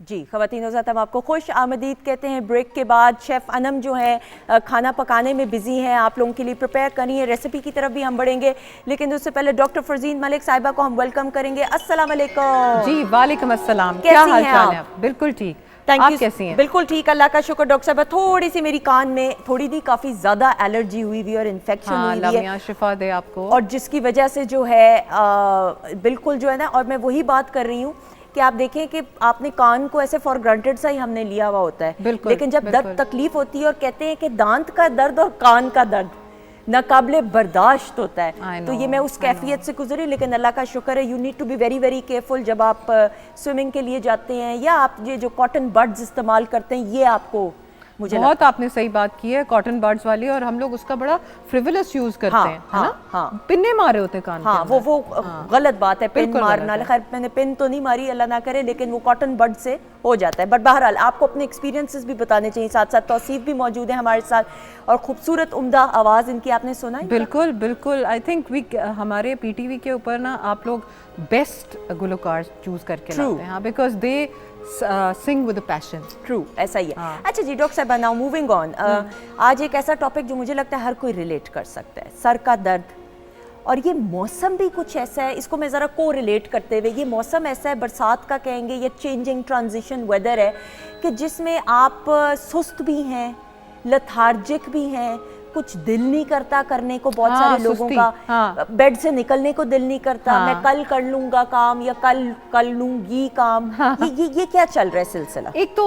जी ख़वातीन हज़रात, हम आपको खुश आमदीद कहते हैं। ब्रेक के बाद शेफ़ अनम जो है खाना पकाने में बिज़ी हैं, आप लोगों के लिए प्रिपेयर करी है। रेसिपी की तरफ भी हम बढ़ेंगे, लेकिन उससे पहले डॉक्टर फरजीन मलिक साहिबा को हम वेलकम करेंगे। अस्सलाम वालेकुम। जी वालेकुम अस्सलाम। कैसी क्या हाल हैं चाल आप? है आप? बिल्कुल ठीक। थैंक आप यू। कैसी हैं? बिल्कुल ठीक, अल्लाह का शुक्र। डॉक्टर साहब, थोड़ी सी मेरी कान में थोड़ी दी काफ़ी ज़्यादा एलर्जी हुई हुई और इन्फेक्शन हाँ, हुई हुई है, लमिया शिफा दे आपको। और जिसकी वजह से जो है बिल्कुल जो है ना, और मैं वही बात कर रही हूँ कि आप देखें कि आपने कान को ऐसे फॉर ग्रांटेड सा ही हमने लिया हुआ होता है, बिल्कुल, लेकिन जब दर्द बिल्कुल। तकलीफ होती है और कहते हैं कि दांत का दर्द और कान का दर्द नाकाबिले बर्दाश्त होता I है। तो know, ये मैं उस कैफियत से गुजरी, लेकिन अल्लाह का शुक्र है, you need to be very very careful जब आप स्विमिंग के लिए जाते हैं, या आप ये जो कॉटन बड्स इस्तेमाल करते हैं, ये आपको मुझे बहुत आपने सही बात की है कॉटन बड्स वाली, और हम लोग उसका बड़ा फ्रिवलस यूज करते हाँ, हैं, है हाँ, ना? हाँ। पिन्ने मारे होते हैं कान हाँ, के वो अंदर। गलत बात है पिन बिल्कुल मारना। गलत है। खैर मैंने पिन तो नहीं मारी, अल्लाह ना करे, लेकिन वो कॉटन बड से हो जाता है। बट बहरहाल आपको अपने एक्सपीरियंसेस भी बताने चाहिए, साथ साथ तौसीफ भी मौजूद है हमारे साथ, और खूबसूरत उम्दा आवाज़ इनकी आपने सुना है। बिल्कुल बिल्कुल, आई थिंक वी हमारे पीटीवी के ऊपर ना आप लोग बेस्ट गुलकार चूज करके True. लाते हैं, हाँ, because they sing with passion. True, ऐसा ही है। हाँ। अच्छा जी डॉक्टर साहब, नाउ मूविंग ऑन, आज एक ऐसा टॉपिक जो मुझे लगता है हर कोई रिलेट कर सकता है, सर का दर्द। और ये मौसम भी कुछ ऐसा है, इसको मैं ज़रा को रिलेट करते हुए, ये मौसम ऐसा है, बरसात का कहेंगे, या चेंजिंग ट्रांजिशन वेदर है, कि जिसमें आप सुस्त भी हैं, लथार्जिक भी हैं, कुछ दिल नहीं करता करने को, बहुत हाँ, सारे लोगों सुस्ती, का हाँ। बेड से निकलने को दिल नहीं करता, हाँ। मैं कल कर लूँगा काम, या कल कर लूँगी काम। ये क्या चल रहा है सिलसिला? एक तो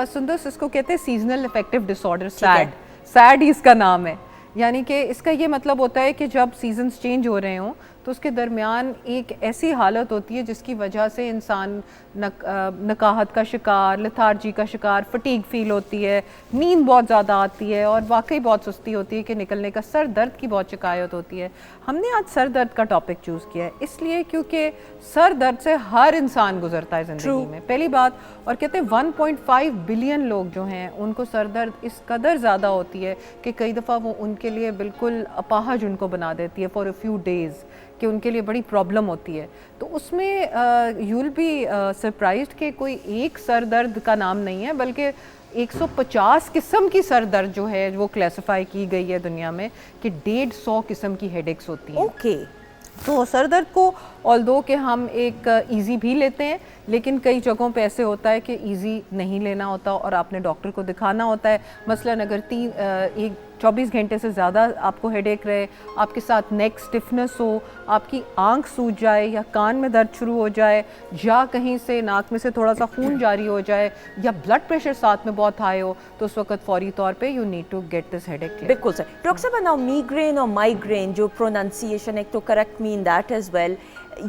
सुंदर, इसको कहते हैं seasonal affective disorder, SAD. SAD ही इसका नाम है, यानी कि इसका ये मतलब होता है कि जब सीजन्स चेंज हो रहे हों तो उसके दरमियान एक ऐसी हालत होती है जिसकी वजह से इंसान नकाहत का शिकार, लथार्जी का शिकार, फटीग फील होती है, नींद बहुत ज़्यादा आती है, और वाकई बहुत सुस्ती होती है कि निकलने का, सर दर्द की बहुत शिकायत होती है। हमने आज सर दर्द का टॉपिक चूज़ किया है इसलिए क्योंकि सर दर्द से हर इंसान गुजरता है ज़िंदगी में, पहली बात। और कहते हैं 1.5 बिलियन लोग जो हैं उनको सर दर्द इस कदर ज़्यादा होती है कि कई दफ़ा वो उनके लिए बिल्कुल अपाहज उनको बना देती है फॉर अ फ्यू डेज़, कि उनके लिए बड़ी प्रॉब्लम होती है। तो उसमें यू विल बी सरप्राइज्ड कि कोई एक सर दर्द का नाम नहीं है, बल्कि 150 किस्म की सर दर्द जो है वो क्लासिफाई की गई है दुनिया में, कि 150 किस्म की हेडेक्स होती हैं। ओके। तो सर दर्द को ऑल्दो कि हम एक इजी भी लेते हैं, लेकिन कई जगहों पे ऐसे होता है कि इजी नहीं लेना होता और आपने डॉक्टर को दिखाना होता है। मसलन अगर 24 घंटे से ज़्यादा आपको हेडेक रहे, आपके साथ नेक स्टिफनेस हो, आपकी आंख सूज जाए, या कान में दर्द शुरू हो जाए, या कहीं से नाक में से थोड़ा सा खून जारी हो जाए, या ब्लड प्रेशर साथ में बहुत हाई हो, तो उस वक्त फौरी तौर पे you need to get this headache. बिल्कुल सर। डॉक्टर साहब, नाउ मीग्रेन और माइग्रेन, जो प्रोनाउंसिएशन एक तो correct mean that as well,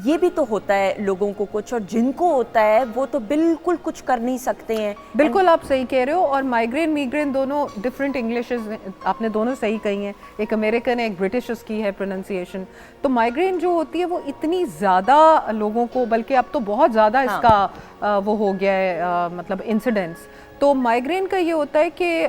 ये भी तो होता है लोगों को कुछ, और जिनको होता है वो तो बिल्कुल कुछ कर नहीं सकते हैं। बिल्कुल आप सही कह रहे हो, और माइग्रेन मीग्रेन दोनों डिफरेंट इंग्लिशेस आपने दोनों सही कही हैं, एक अमेरिकन है, एक ब्रिटिश उसकी है प्रोनाउंसिएशन। तो माइग्रेन जो होती है वो इतनी ज़्यादा लोगों को, बल्कि अब तो बहुत ज़्यादा इसका वो हो गया है, मतलब इंसिडेंट्स। तो माइग्रेन का ये होता है कि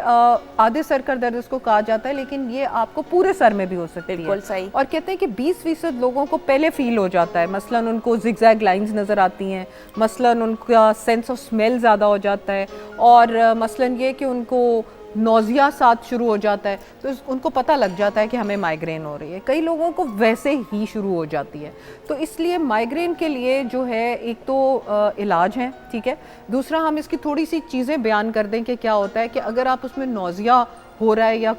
आधे सर का दर्द इसको कहा जाता है, लेकिन ये आपको पूरे सर में भी हो सकती है। बिल्कुल सही। और कहते हैं कि 20% लोगों को पहले फील हो जाता है, मसलन उनको जिगजैग लाइंस नज़र आती हैं, मसलन उनका सेंस ऑफ स्मेल ज़्यादा हो जाता है, और मसलन ये कि उनको नौजिया साथ शुरू हो जाता है, तो उनको पता लग जाता है कि हमें माइग्रेन हो रही है। कई लोगों को वैसे ही शुरू हो जाती है। तो इसलिए माइग्रेन के लिए जो है एक तो इलाज है, ठीक है, दूसरा हम इसकी थोड़ी सी चीज़ें बयान कर दें कि क्या होता है कि अगर आप उसमें नौजिया हो रहा है या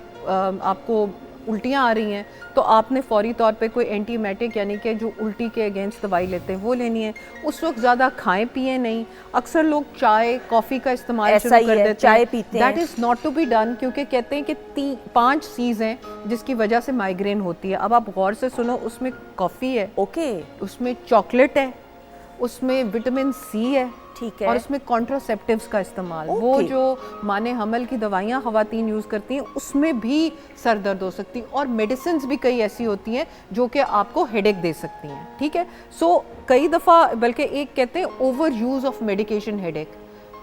आपको उल्टियाँ आ रही हैं, तो आपने फौरी तौर पे कोई एंटीमेटिक, यानी कि जो उल्टी के अगेंस्ट दवाई लेते हैं वो लेनी है। उस वक्त ज़्यादा खाएं पिए नहीं। अक्सर लोग चाय कॉफ़ी का इस्तेमाल शुरू कर देते हैं, चाय पीते हैं। That is not to be done, क्योंकि कहते हैं कि 5 चीज़ हैं जिसकी वजह से माइग्रेन होती है। अब आप गौर से सुनो, उसमें कॉफ़ी है, ओके, उसमें चॉकलेट है, उसमें विटामिन सी है, ठीक है, और उसमें कॉन्ट्रासेप्टिव्स का इस्तेमाल, वो जो माने हमल की दवाइयाँ ख़वातीन यूज़ करती हैं उसमें भी सर दर्द हो सकती है, और मेडिसिन्स भी कई ऐसी होती हैं जो कि आपको हेडेक दे सकती हैं, ठीक है। सो कई दफ़ा, बल्कि एक कहते हैं over use of medication headache,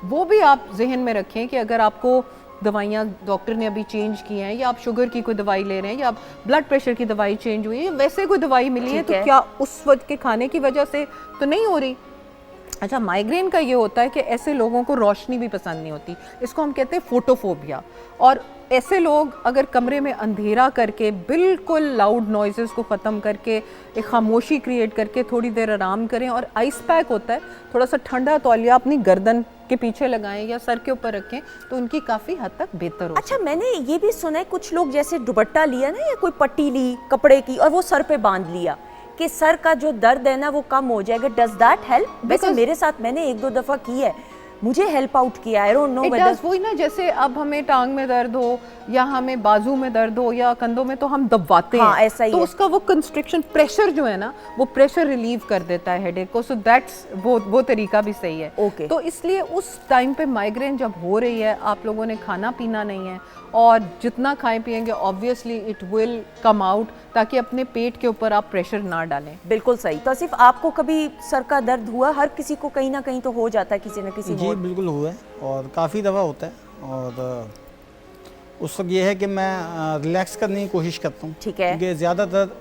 वो भी आप जहन में रखें कि अगर आपको दवाइयाँ डॉक्टर ने अभी चेंज की हैं, या आप शुगर की कोई दवाई ले रहे हैं, या आप ब्लड प्रेशर की दवाई चेंज हुई है, वैसे कोई दवाई मिली है, तो क्या उस वक्त के खाने की वजह से तो नहीं हो रही। अच्छा, माइग्रेन का ये होता है कि ऐसे लोगों को रोशनी भी पसंद नहीं होती, इसको हम कहते हैं फोटोफोबिया। और ऐसे लोग अगर कमरे में अंधेरा करके, बिल्कुल लाउड नॉइज़ेस को ख़त्म करके, एक खामोशी क्रिएट करके थोड़ी देर आराम करें, और आइस पैक होता है, थोड़ा सा ठंडा तौलिया अपनी गर्दन के पीछे लगाएं या सर के ऊपर रखें, तो उनकी काफ़ी हद तक बेहतर हो। अच्छा, मैंने ये भी सुना है कुछ लोग जैसे दुपट्टा लिया ना, या कोई पट्टी ली कपड़े की और वो सर पे बांध लिया कि सर का जो दर्द है ना वो कम हो जाएगा। Does that help? वैसे मेरे साथ मैंने 1-2 दफ़ा की है, मुझे हेल्प आउट किया। I don't know it whether does, वही ना, जैसे अब हमें टांग में दर्द हो या हमें बाजू में दर्द हो या कंधों में, तो हम दबाते हाँ, हैं, ऐसा ही तो है। उसका वो कंस्ट्रिक्शन प्रेशर जो है ना, वो प्रेशर रिलीव कर देता है हेडेक को। सो दैट्स वो तरीका भी सही है। Okay. तो इसलिए उस टाइम पे माइग्रेन जब हो रही है, आप लोगों ने खाना पीना नहीं है, और जितना खाएं पिएंगे obviously it will come out, ताकि अपने पेट के ऊपर आप प्रेशर ना डालें। बिल्कुल सही। तो सिर्फ आपको कभी सर का दर्द हुआ? हर किसी को कहीं ना कहीं तो हो जाता है किसी न किसी जी मोड़। बिल्कुल हुआ है और काफ़ी दफ़ा होता है, और उस वक्त ये है कि मैं रिलैक्स करने की कोशिश करता हूँ। ठीक है। क्योंकि ज़्यादातर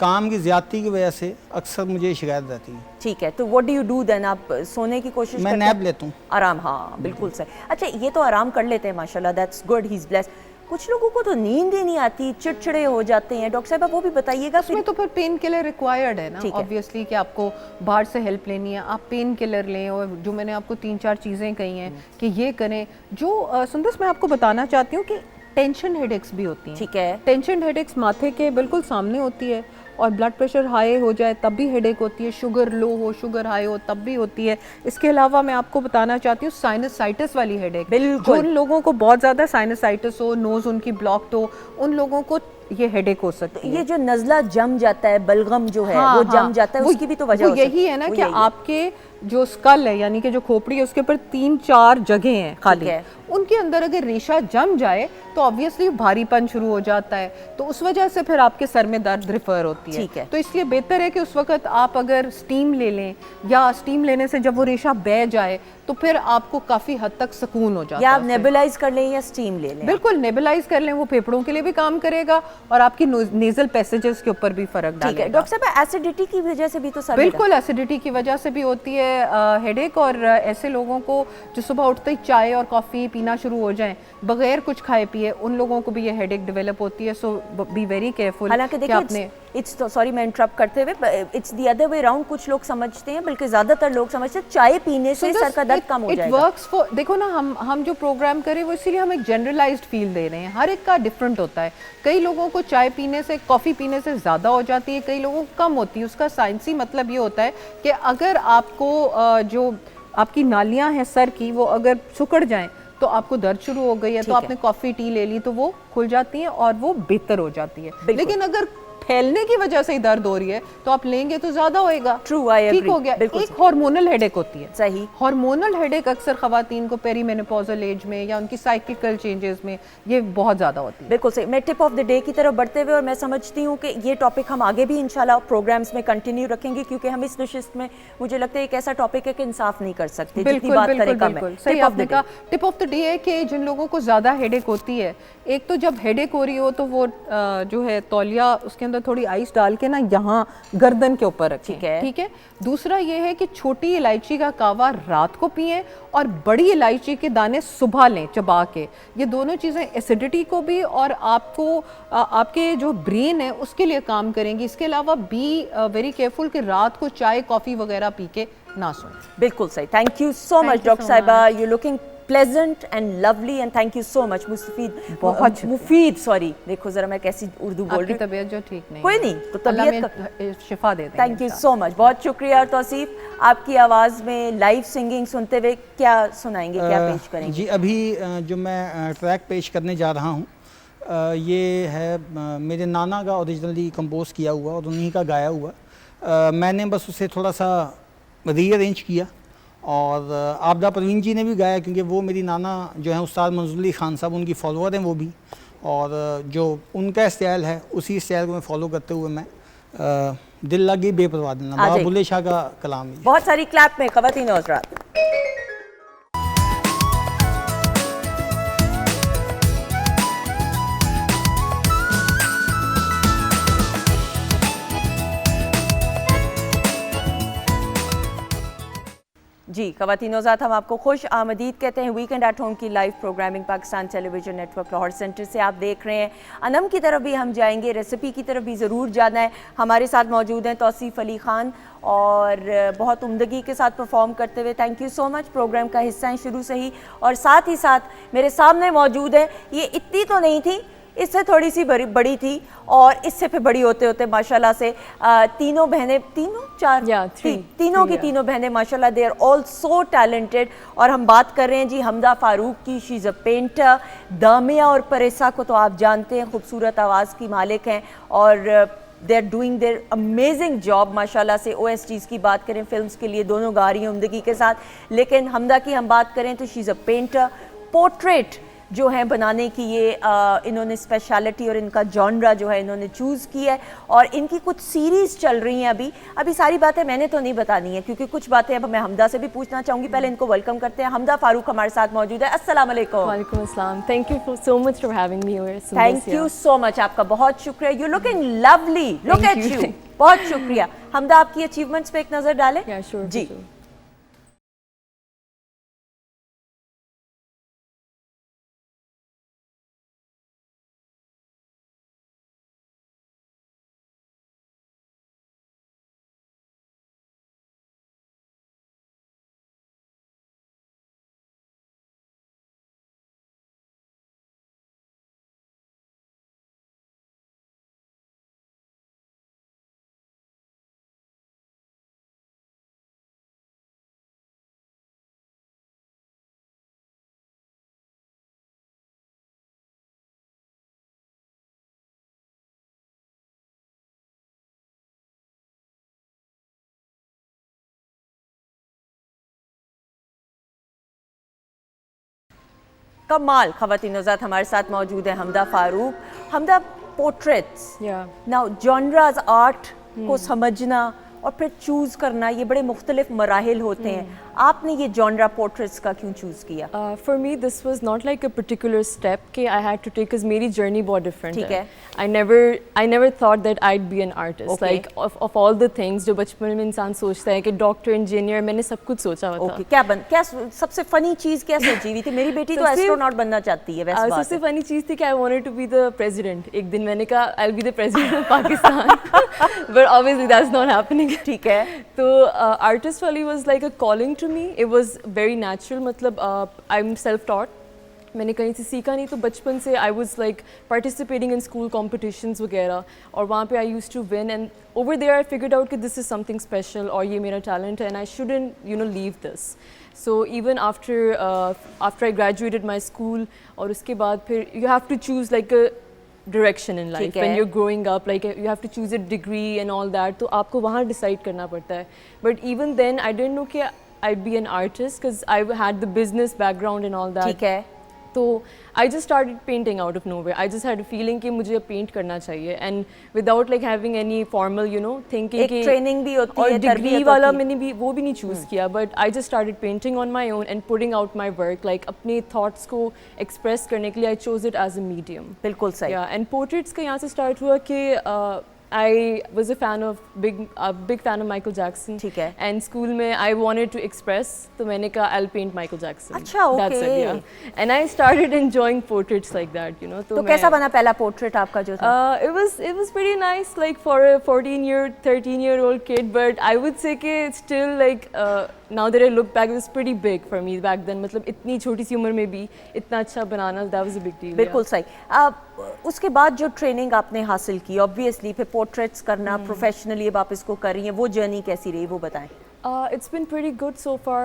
काम की ज़्यादती की वजह से अक्सर मुझे शिकायत रहती है। ठीक है, तो what do you do then? आप सोने की कोशिश मैं करते हैं? नैप लेता हूँ। आराम, हाँ बिल्कुल सही। अच्छा, ये तो आराम कर लेते हैं माशाल्लाह, that's good, he is blessed. कुछ लोगों को तो नींद ही नहीं आती, चिड़चिड़े हो जाते हैं। डॉक्टर साहब आप वो भी बताइएगा उसमें फिर। तो फिर पेन किलर रिक्वायर्ड है ना, ठीक है। ऑब्वियसली, कि आपको बाहर से हेल्प लेनी है, आप पेन किलर लें। और जो मैंने आपको 3-4 चीज़ें कही हैं कि ये करें। जो सुंदस, मैं आपको बताना चाहती हूँ कि टेंशन हेडेक्स भी होती हैं। ठीक है। टेंशन हेडेक्स माथे के बिल्कुल सामने होती है, और ब्लड प्रेशर हाई हो जाए तब भी हेडेक होती है, शुगर लो हो, शुगर हाई हो तब भी होती है। इसके अलावा मैं आपको बताना चाहती हूँ साइनसाइटिस वाली हेडेक। बिल्कुल। जो लोगों को बहुत ज़्यादा साइनसाइटिस हो, नोज़ उनकी ब्लॉक्ड हो, उन लोगों को ये हेडेक हो सकती है। ये जो नज़ला जम जाता है, बलगम जो है हाँ, वो हाँ, जम जाता है, उसकी भी तो वजह वो हो यही सकती है ना वो कि यही है। आपके जो स्कल है, यानी कि जो खोपड़ी है, उसके ऊपर 3-4 जगह हैं खाली, है। उनके अंदर अगर रेशा जम जाए तो ऑब्वियसली भारीपन शुरू हो जाता है, तो उस वजह से फिर आपके सर में दर्द रिफर होती है। ठीक है। तो इसलिए बेहतर है कि उस वक्त आप अगर स्टीम ले लें, या स्टीम लेने से जब वो रेशा बह जाए तो फिर आपको काफ़ी हद तक सुकून हो जाता है। या आप उससे। नेबुलाइज कर लें या स्टीम ले लें। बिल्कुल नेबुलाइज कर लें, वो फेफड़ों के लिए भी काम करेगा और आपकी नेजल पैसेजेस के ऊपर भी फर्क ठीक है। डालेगा। डॉक्टर साहब एसिडिटी की वजह से भी तो सर बिल्कुल, एसिडिटी की वजह से भी होती है हेडेक। और ऐसे लोगों को जो सुबह उठते ही चाय और कॉफ़ी पीना शुरू हो जाएं बगैर कुछ खाए पिए, उन लोगों को भी ये हेडेक डेवलप होती है। सो बी वेरी केयरफुल। हालांकि देखिए, इट्स सॉरी मैं इंटरप्ट करते हुए, it's the other way round. कुछ लोग समझते हैं, बल्कि ज्यादातर लोग समझते हैं चाय पीने से सर का दर्द कम हो जाएगा। इट वर्क्स फॉर, देखो ना, हम जो प्रोग्राम करें वो इसीलिए हम एक जनरलाइज्ड फील दे रहे हैं, हर एक का डिफरेंट होता है। कई लोगों को चाय पीने से, कॉफ़ी पीने से ज़्यादा हो जाती है, कई लोगों को कम होती है। उसका साइंसी मतलब ये होता है कि अगर आपको जो आपकी नालियाँ हैं सर की, वो अगर सिकुड़ जाएं तो आपको दर्द शुरू हो गई है, तो आपने कॉफ़ी टी ले ली तो वो खुल जाती हैं और वो बेहतर हो जाती है। लेकिन अगर फैलने की वजह से ही दर्द हो रही है तो आप लेंगे तो ज्यादा होएगा। True, I agree. ठीक हो गया। एक हार्मोनल हेडेक होती है। सही। हार्मोनल हेडेक अक्सर खवातीन को पेरीमेनोपॉजल एज में या उनकी साइक्लिकल चेंजेस में ये बहुत ज्यादा होती है। बिल्कुल सही। मैं टिप ऑफ द डे की तरफ बढ़ते हुए, और मैं समझती हूँ कि ये टॉपिक हम आगे भी इंशाल्लाह प्रोग्राम्स में कंटिन्यू रखेंगे, क्योंकि हम इस नशिस्त में, मुझे लगता है एक ऐसा टॉपिक है कि इंसाफ नहीं कर सकते, जितनी बात करें कम है। सही आपने कहा। टिप ऑफ द डे है कि जिन लोगों को ज्यादा हेडेक होती है, एक तो जब हेडेक हो रही हो तो वो जो है तौलिया, उसके अंदर थोड़ी आइस डाल के ना यहाँ गर्दन के ऊपर रखें। ठीक है। दूसरा ये है कि छोटी इलायची का कावा रात को पिएं और बड़ी इलायची के दाने सुबह लें चबा के। ये दोनों चीज़ें एसिडिटी को भी और आपको आपके जो ब्रेन है उसके लिए काम करेंगी। इसके अलावा बी वेरी केयरफुल कि रात को चाय कॉफ़ी वगैरह पी के ना सोएं। बिल्कुल सही। Thank you so much doctor साहिबा, you looking pleasant and lovely and thank you so much। Mufeed, sorry, देखो जरा मैं कैसी उर्दू बोल रही हूँ। तबीयत जो ठीक नहीं, कोई नहीं, तो तबीयत का शिफा दे दें। थैंक यू सो मच, बहुत शुक्रिया। तौसीफ, आपकी आवाज़ में लाइव सिंगिंग सुनते हुए क्या सुनाएंगे, क्या पेश करेंगे? जी, अभी जो मैं ट्रैक पेश करने जा रहा हूँ ये है मेरे नाना का ओरिजिनली कंपोज किया हुआ और उन्हीं का गाया हुआ। मैंने बस उसे थोड़ा सा रीअरेंज किया, और आबदा परवीन जी ने भी गाया, क्योंकि वो मेरी नाना जो है उस्ताद मंजूर अली खान साहब, उनकी फॉलोअर हैं वो भी, और जो उनका स्टाइल है उसी स्टाइल को मैं फॉलो करते हुए मैं दिल लगी बेपरवाह देना, बाबा बुल्ले शाह का कलाम है। बहुत सारी क्लैप में ख़वातीन और हज़रात। जी, ख़वातीन और हज़रात, हम आपको खुश आमदीद कहते हैं वीकेंड एट होम की live programming Pakistan television network Lahore centre से आप देख रहे हैं। अनम की तरफ भी हम जाएंगे, रेसिपी की तरफ भी ज़रूर जाना है। हमारे साथ मौजूद हैं तौसीफ अली ख़ान, और बहुत उम्दगी के साथ परफॉर्म करते हुए। Thank you so much, programme का हिस्सा हैं शुरू से ही। और साथ ही साथ मेरे सामने मौजूद है, ये इतनी तो नहीं थी, इससे थोड़ी सी बड़ी थी और इससे फिर बड़ी होते होते माशाल्लाह से तीनों बहनें, तीनों की तीनों बहनें माशाल्लाह they are all so talented. और हम बात कर रहे हैं जी हमदा फारूक की, शी इज़ अ पेंटर। दामिया और परेसा को तो आप जानते हैं, खूबसूरत आवाज़ की मालिक हैं और they are doing their amazing job माशाल्लाह से। OSTs की बात करें फिल्म्स के लिए दोनों गा रही हैं उम्दगी के साथ, लेकिन हमदा की हम बात करें तो she is a painter. Portrait जो है बनाने की ये इन्होंने स्पेशलिटी और इनका जॉनरा जो है इन्होंने चूज़ किया है और इनकी कुछ सीरीज़ चल रही हैं अभी सारी बातें मैंने तो नहीं बतानी है क्योंकि कुछ बातें अब मैं हमदा से भी पूछना चाहूँगी। पहले इनको वेलकम करते हैं। हमदा फारूक हमारे साथ मौजूद है। अस्सलाम वालेकुम। वालेकुम अस्सलाम। Thank you so much for having me here. Thank you so much, आपका बहुत शुक्रिया। You looking lovely, look at you. बहुत शुक्रिया। हमदा आपकी अचीवमेंट्स पे एक नज़र डालें। जी कमाल ख़वातीन ज़ात हमारे साथ मौजूद है हमदा फारूक। हमदा पोर्ट्रेट्स, नाउ जॉनराज आर्ट को समझना और फिर चूज़ करना ये बड़े मुख्तलिफ मराहिल होते हैं। आपने ये जॉनरा पोर्ट्रेट्स का क्यों चूज़ किया? For me this was not like a particular step कि I had to take, because मेरी जर्नी बहुत डिफरेंट है। I never thought that I'd be an artist, like of all the things जो बचपन में इंसान सोचता है कि डॉक्टर, इंजीनियर, मैंने सब कुछ सोचा हुआ था। क्या सबसे फनी चीज़ क्या सोची हुई थी? मेरी बेटी तो एस्ट्रोनॉट बनना चाहती है। वैसे सबसे फनी चीज़ थी कि I wanted to be the president. एक दिन मैंने कहा I will be the president of Pakistan, but obviously that's not happening. ठीक है। तो आर्टिस्ट वाली was like a calling to me. It was very natural, मतलब आई एम सेल्फ टॉट, मैंने कहीं से सीखा नहीं। तो बचपन से I was like participating in school competitions वगैरह और वहाँ पे I used to win and over there I figured out कि दिस इज़ समथिंग स्पेशल और ये मेरा टैलेंट है and I shouldn't leave this. So even after I graduated my school और उसके बाद फिर you have to choose like a direction in life when you're growing up, like you have to choose a degree and all that, तो आपको वहाँ decide करना पड़ता है। But even then I didn't know कि I'd be an artist because I had the business background and all that. ठीक है। तो I just started painting out of nowhere. I just had a feeling कि मुझे पेंट करना चाहिए and without like having any formal thinking एक ट्रेनिंग भी होती है, और डिग्री वाला मैंने भी वो भी नहीं चूज़ किया, but I just started painting on my own and putting out my work, like अपने thoughts को express करने के लिए I chose it as a medium. बिल्कुल सही। Yeah, and portraits का यहाँ से start हुआ कि I was a big fan of Michael Jackson. ठीक है। And school में I wanted to express, तो मैंने कहा I'll paint Michael Jackson. अच्छा, okay. That's it, yeah. And I started enjoying portraits like that, तो कैसा बना पहला पोर्ट्रेट आपका जो था? It was pretty nice, like for a 13-year-old kid, but I would say कि still like now that I look back, it was pretty big for me back then. मतलब इतनी छोटी सी उम्र में भी इतना अच्छा बनाना, that was a big deal. बिल्कुल सही। उसके बाद जो ट्रेनिंग आपने हासिल की, ऑब्वियसली फिर पोर्ट्रेट्स करना प्रोफेशनली अब आप इसको कर रही हैं, वो जर्नी कैसी रही वो बताएं? It's been pretty good so far.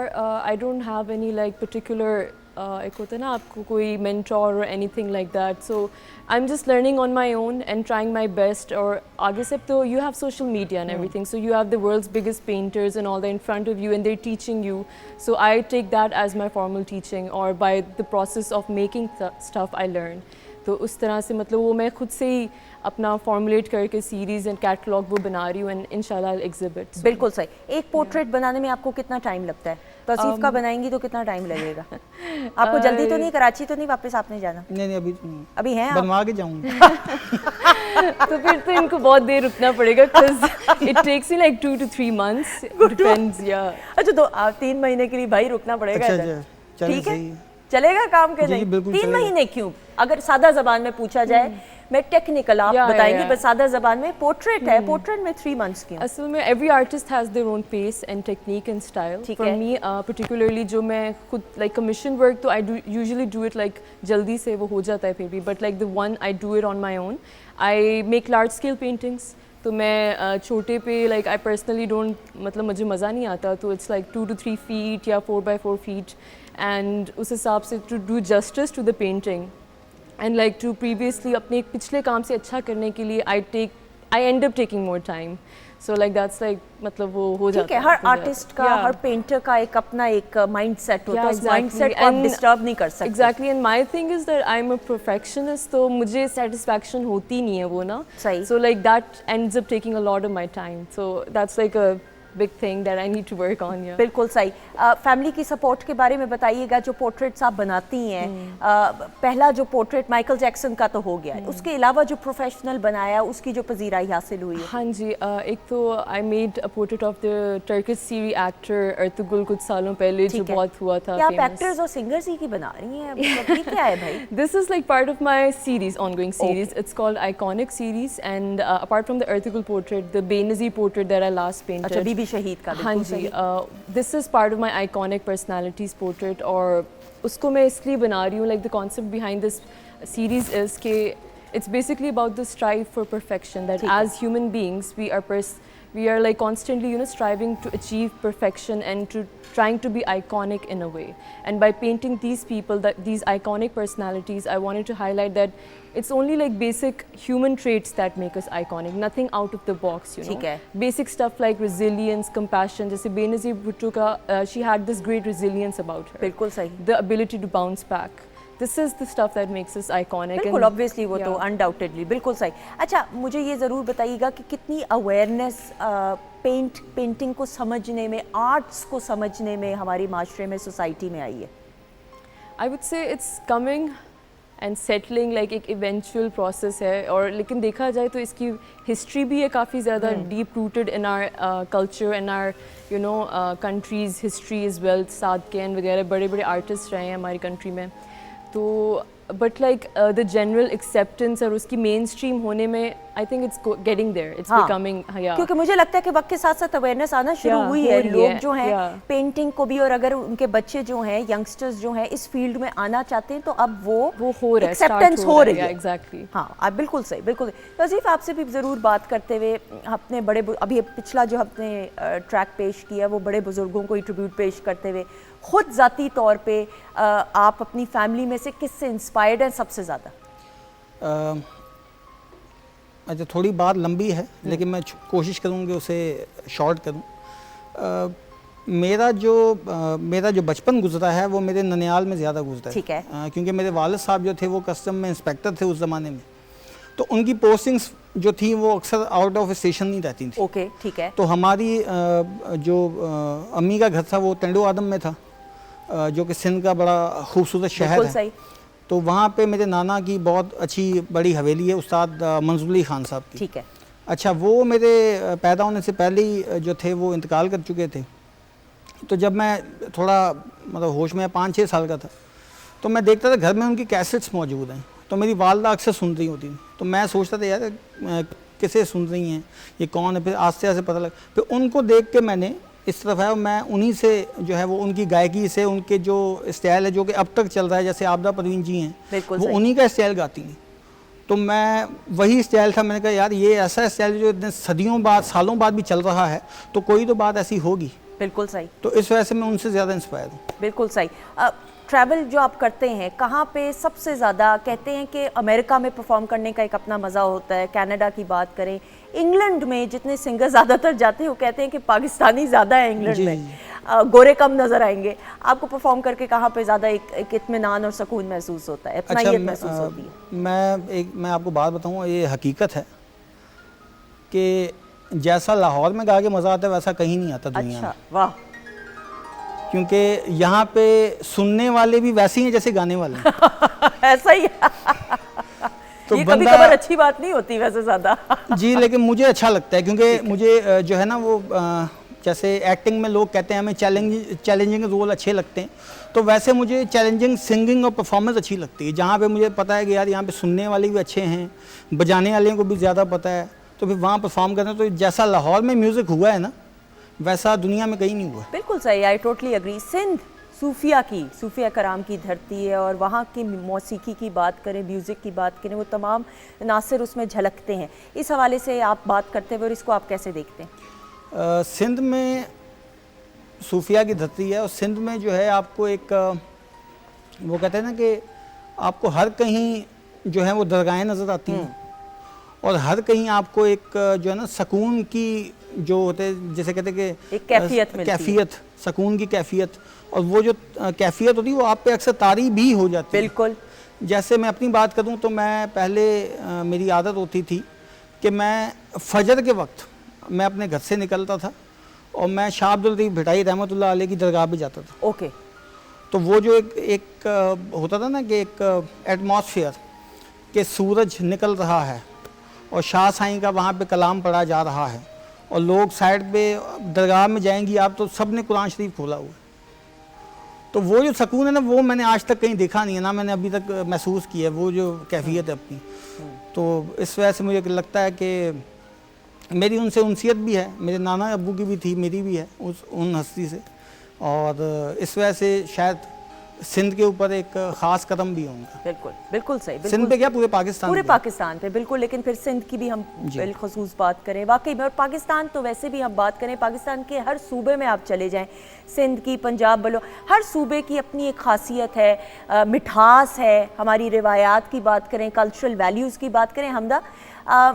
I don't have any like particular एक होता है ना आपको कोई mentor or anything like that. So I'm just learning on my own and trying my best. और आगे से तो you have social media and everything. So you have the world's biggest painters and all that in front of you and they're teaching you. So I take that as my formal teaching or by the process of making stuff I learn. तो उस तरह से मतलब वो मैं खुद से ही अपना फॉर्मुलेट करके सीरीज़ एंड कैटलॉग वो बना रही हूँ एंड इंशाल्लाह एग्जिबिट। बिल्कुल सही। एक पोर्ट्रेट बनाने में आपको कितना टाइम लगता है? तौसीफ का बनाएंगी तो कितना टाइम लगेगा? आपको जल्दी तो नहीं, कराची तो नहीं वापस आपने जाना? नहीं अभी हैं बनवा के जाऊँगा। तो फिर तो इनको बहुत देर रुकना पड़ेगा because it takes me like 2 to 3 months, depends. या अच्छा, तो 3 महीने के लिए भाई रुकना पड़ेगा। अच्छा, ठीक है, चलेगा काम के? नहीं 3 महीने क्यों? अगर सादा ज़बान में पूछा जाए मैं टेक्निकल, आप Yeah, बताएंगे yeah. बस सादा जबान में। पोर्ट्रेट है, पोर्ट्रेट में 3 months की हूँ। असल में every artist has their own pace and technique and style. ठीक For है। me, particularly जो मैं खुद like commission work तो I do usually do it like जल्दी से वो हो जाता है फिर भी, but like the one I do it on my own. I make large scale paintings. तो मैं छोटे पे like I personally don't, मतलब मुझे मज़ा नहीं आता, तो it's like 2 to 3 feet या 4 by 4 feet, and उस हिसाब से to do justice to the painting and like to previously अपने पिछले काम से अच्छा करने के लिए I end up taking more time. So like that's like मतलब वो हो जाता ठीक है, हर हो जाता आर्टिस्ट का, Yeah. हर पेंटर का एक अपना एक माइंडसेट होता है, Yeah, उस exactly. माइंडसेट को आप And डिस्टर्ब नहीं कर सकते। Exactly, and my thing is that I'm a perfectionist, तो मुझे satisfaction होती नहीं है वो ना। सही। So like that ends up taking a lot of my time. So that's like a big thing that I need to work on. Yeah. बिल्कुल सही। फैमिली की सपोर्ट के बारे में बताइएगा, जो पोर्ट्रेट्स आप बनाती हैं, पहला जो पोर्ट्रेट माइकल जैक्सन का तो हो गया है, उसके अलावा जो प्रोफेशनल बनाया उसकी जो पजीराई हासिल हुई है। हाँ जी, एक तो I made a portrait of the Turkish Syri actor Ertugrul कुछ सालों पहले जो ठीक है। बहुत हुआ था क्या आप famous. एक्टर्स और सिंगर्स ही की बना रही हैं? मतलब ये क्या है भाई? This is like part of my series, ongoing series. It's called Iconic series, and apart from the Ertugrul portrait, the Benazir portrait that I last painted. अच्छा, बीबी शहीद का, हाँ बिल्कुल जी, सही। this is part of my iconic personalities portrait, और उसको मैं इसलिए बना रही हूँ, like the concept behind this series is कि it's basically about the strive for perfection, that as human beings we are like constantly, you know, striving to achieve perfection and to trying to be iconic in a way. And by painting these people, these iconic personalities, I wanted to highlight that it's only like basic human traits that make us iconic, nothing out of the box, you know. ठीक है। Basic stuff like resilience, compassion. जैसे बेनज़ीर भुट्टो का, she had this great resilience about her. बिल्कुल सही। The ability to bounce back. This is the stuff that makes us iconic. बिल्कुल, and- ऑब्वियसली वो तो Yeah. अनडाउटेडली बिल्कुल सही। अच्छा, मुझे ये ज़रूर बताइएगा कि कितनी अवेयरनेस पेंटिंग को समझने में, आर्ट्स को समझने में हमारी माशरे में, सोसाइटी में आई है? I would say it's coming and settling, like एक eventual process है, और लेकिन देखा जाए तो इसकी history भी है काफ़ी ज़्यादा deep rooted in our culture and our, you know, country's history as well. सादकेन वगैरह बड़े बड़े artists रहे हैं हमारी country में, तो but like the general acceptance और उसकी mainstream होने में I think it's getting there. It's हाँ, becoming, yeah. क्योंकि मुझे लगता है कि वक्त के साथ साथ अवेयरनेस आना शुरू Yeah, हुई हो है। रही लोग है, जो हैं yeah. पेंटिंग को भी, और अगर उनके बच्चे जो हैं, यंगस्टर्स जो हैं, इस फील्ड में आना चाहते हैं, तो अब वो हो रहा है, एक्सेप्टेंस start हो रही yeah, है। exactly. हाँ, आप बिल्कुल सही, बिल्कुल सही। तो अजीफ, आपसे भी ज़रूर बात करते हुए, अपने बड़े अभी पिछला जो आपने ट्रैक पेश किया वो बड़े बुजुर्गों को ट्रिब्यूट पेश करते हुए, खुद ज़ाती तौर पे आप अपनी फैमिली में से किससे इंस्पायर्ड हैं सबसे ज़्यादा? अच्छा, थोड़ी बात लंबी है लेकिन मैं कोशिश करूँगी उसे शॉर्ट करूँ। मेरा जो बचपन गुजरा है वो मेरे ननियाल में ज़्यादा गुजरा है। ठीक है। क्योंकि मेरे वालिद साहब जो थे वो कस्टम में इंस्पेक्टर थे उस ज़माने में, तो उनकी पोस्टिंग्स जो थी वो अक्सर आउट ऑफ स्टेशन नहीं रहती थी। ओके, ठीक है। तो हमारी जो अम्मी का घर था वो टेंडो आदम में था, जो कि सिंध का बड़ा खूबसूरत शहर बिल्कुल है। सही। तो वहाँ पे मेरे नाना की बहुत अच्छी बड़ी हवेली है, उस्ताद मंजूर अली खान साहब की। ठीक है। अच्छा, वो मेरे पैदा होने से पहले ही जो थे वो इंतकाल कर चुके थे। तो जब मैं थोड़ा मतलब होश में 5-6 साल का था, तो मैं देखता था घर में उनकी कैसेट्स मौजूद हैं, तो मेरी वालदा अक्सर सुन रही होती थी। तो मैं सोचता था यार किसे सुन रही हैं, ये कौन है। फिर आस्ते आस्ते पता लगा, फिर उनको देख के मैंने इस तरफ है, मैं उन्हीं से जो है वो उनकी गायकी से, उनके जो स्टाइल है जो कि अब तक चल रहा है, जैसे आबदा परवीन जी हैं, वो उन्हीं का स्टाइल गाती हैं। तो मैं वही स्टाइल था, मैंने कहा यार ये ऐसा स्टाइल जो इतने सदियों बाद, सालों बाद भी चल रहा है, तो कोई तो बात ऐसी होगी। बिल्कुल सही। तो इस वजह से मैं उनसे ज़्यादा इंस्पायर हूँ। बिल्कुल सही। ट्रैवल जो आप करते हैं, कहाँ पे सबसे ज़्यादा? कहते हैं कि अमेरिका में परफॉर्म करने का एक अपना मज़ा होता है, कनाडा की बात करें, इंग्लैंड में जितने सिंगर ज़्यादातर जाते हैं वो कहते हैं कि पाकिस्तानी ज़्यादा है इंग्लैंड में, गोरे कम नज़र आएंगे। आपको परफॉर्म करके कहाँ पे ज़्यादा एक इत्मीनान और सुकून महसूस होता है, अपनाहियत महसूस होती है? मैं आपको बात बताऊँ, ये हकीकत है कि जैसा लाहौर में गा के मज़ा आता है वैसा कहीं नहीं आता दुनिया में। अच्छा, वाह। क्योंकि यहाँ पे सुनने वाले भी वैसे ही हैं जैसे गाने वाले हैं। ऐसा ही तो ये कभी कभार अच्छी बात नहीं होती वैसे ज़्यादा। जी, लेकिन मुझे अच्छा लगता है, क्योंकि मुझे जो है ना वो जैसे एक्टिंग में लोग कहते हैं हमें चैलेंजिंग रोल अच्छे लगते हैं, तो वैसे मुझे चैलेंजिंग सिंगिंग और परफॉर्मेंस अच्छी लगती है, जहाँ पे मुझे पता है कि यार यहाँ पे सुनने वाले भी अच्छे हैं, बजाने वाले को भी ज़्यादा पता है, तो फिर वहाँ परफॉर्म करना। तो जैसा लाहौर में म्यूज़िक हुआ है ना, वैसा दुनिया में कहीं नहीं हुआ। बिल्कुल सही, आई टोटली एग्री। सिंध सूफिया कराम की धरती है, और वहाँ की मौसीकी की बात करें, म्यूज़िक की बात करें, वो तमाम नासिर उसमें झलकते हैं। इस हवाले से आप बात करते हुए और इसको आप कैसे देखते हैं? सिंध में सूफिया की धरती है, और सिंध में जो है आपको एक वो कहते हैं ना कि आपको हर कहीं जो है वो दरगाहें नज़र आती हैं, और हर कहीं आपको एक जो है ना सुकून की जो होते हैं, जैसे कहते हैं कि एक कैफियत मिलती है। कैफियत, सुकून की कैफियत, और वो जो कैफियत होती है वो आप पे अक्सर तारी भी हो जाती है। बिल्कुल। जैसे मैं अपनी बात करूं तो मैं पहले मेरी आदत होती थी कि मैं फजर के वक्त मैं अपने घर से निकलता था और मैं शाह अब्दुल लतीफ़ भिटाई रहमतुल्लाह अलैह की दरगाह पे जाता था। ओके। तो वो जो एक होता था ना कि एक एटमॉस्फेयर कि सूरज निकल रहा है और शाह साईं का वहाँ पे कलाम पढ़ा जा रहा है, और लोग साइड पे दरगाह में जाएंगी आप तो सब ने कुरान शरीफ खोला हुआ है, तो वो जो सुकून है ना वो मैंने आज तक कहीं देखा नहीं है, ना मैंने अभी तक महसूस किया है वो जो कैफियत है अपनी। तो इस वजह से मुझे लगता है कि मेरी उनसे उनसियत भी है, मेरे नाना अब्बू की भी थी, मेरी भी है उन हस्ती से, और इस वजह से शायद सिंध के ऊपर एक ख़ास कदम भी होगा। बिल्कुल बिल्कुल सही। सिंध पे क्या पूरे पाकिस्तान पूरे पे। पाकिस्तान पे बिल्कुल, लेकिन फिर सिंध की भी हम बिलखसूस बात करें वाकई में, और पाकिस्तान तो वैसे भी हम बात करें, पाकिस्तान के हर सूबे में आप चले जाएं, सिंध की, पंजाब बलो, हर सूबे की अपनी एक खासियत है, मिठास है। हमारी रिवायात की बात करें, कल्चरल वैल्यूज़ की बात करें, हमदा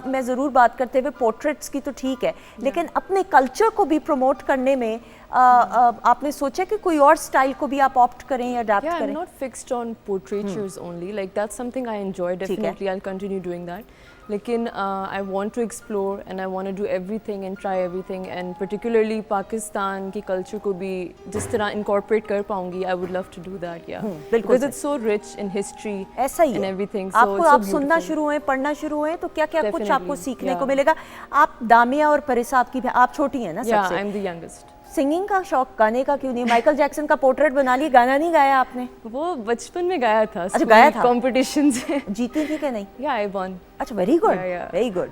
मैं ज़रूर बात करते हुए पोर्ट्रेट्स की तो ठीक है, लेकिन अपने कल्चर को भी प्रमोट करने में आपने सोचा कि कोई और स्टाइल को भी आप ऑप्ट करें या अडैप्ट Yeah, करें? I'm not fixed on portraitures only. Like that's something I enjoy. Definitely, I'll continue doing that. लेकिन I want to explore and I want to do everything and try everything, and particularly Pakistan की culture को भी जिस तरह incorporate कर पाऊंगी, I would love to do that. Yeah, बिल्कुल because it's so rich in history ऐसा ही and है। everything. So आपको it's so आप सुनना beautiful. शुरू हुए, पढ़ना शुरू हुए, तो क्या क्या कुछ Definitely, आपको सीखने को yeah. मिलेगा। आप दामिया और परिसा आपकी आप छोटी हैं ना Yeah, सबसे, I'm the youngest. सिंगिंग का शौक, गाने का क्यों नहीं? माइकल जैक्सन का पोर्ट्रेट बना लिया, गाना नहीं गाया आपने? वो बचपन में गाया था। अच्छा, गाया था? Competition से। जीती थी कि नहीं? Yeah, I won. अच्छा, very good, Yeah, yeah. Very good.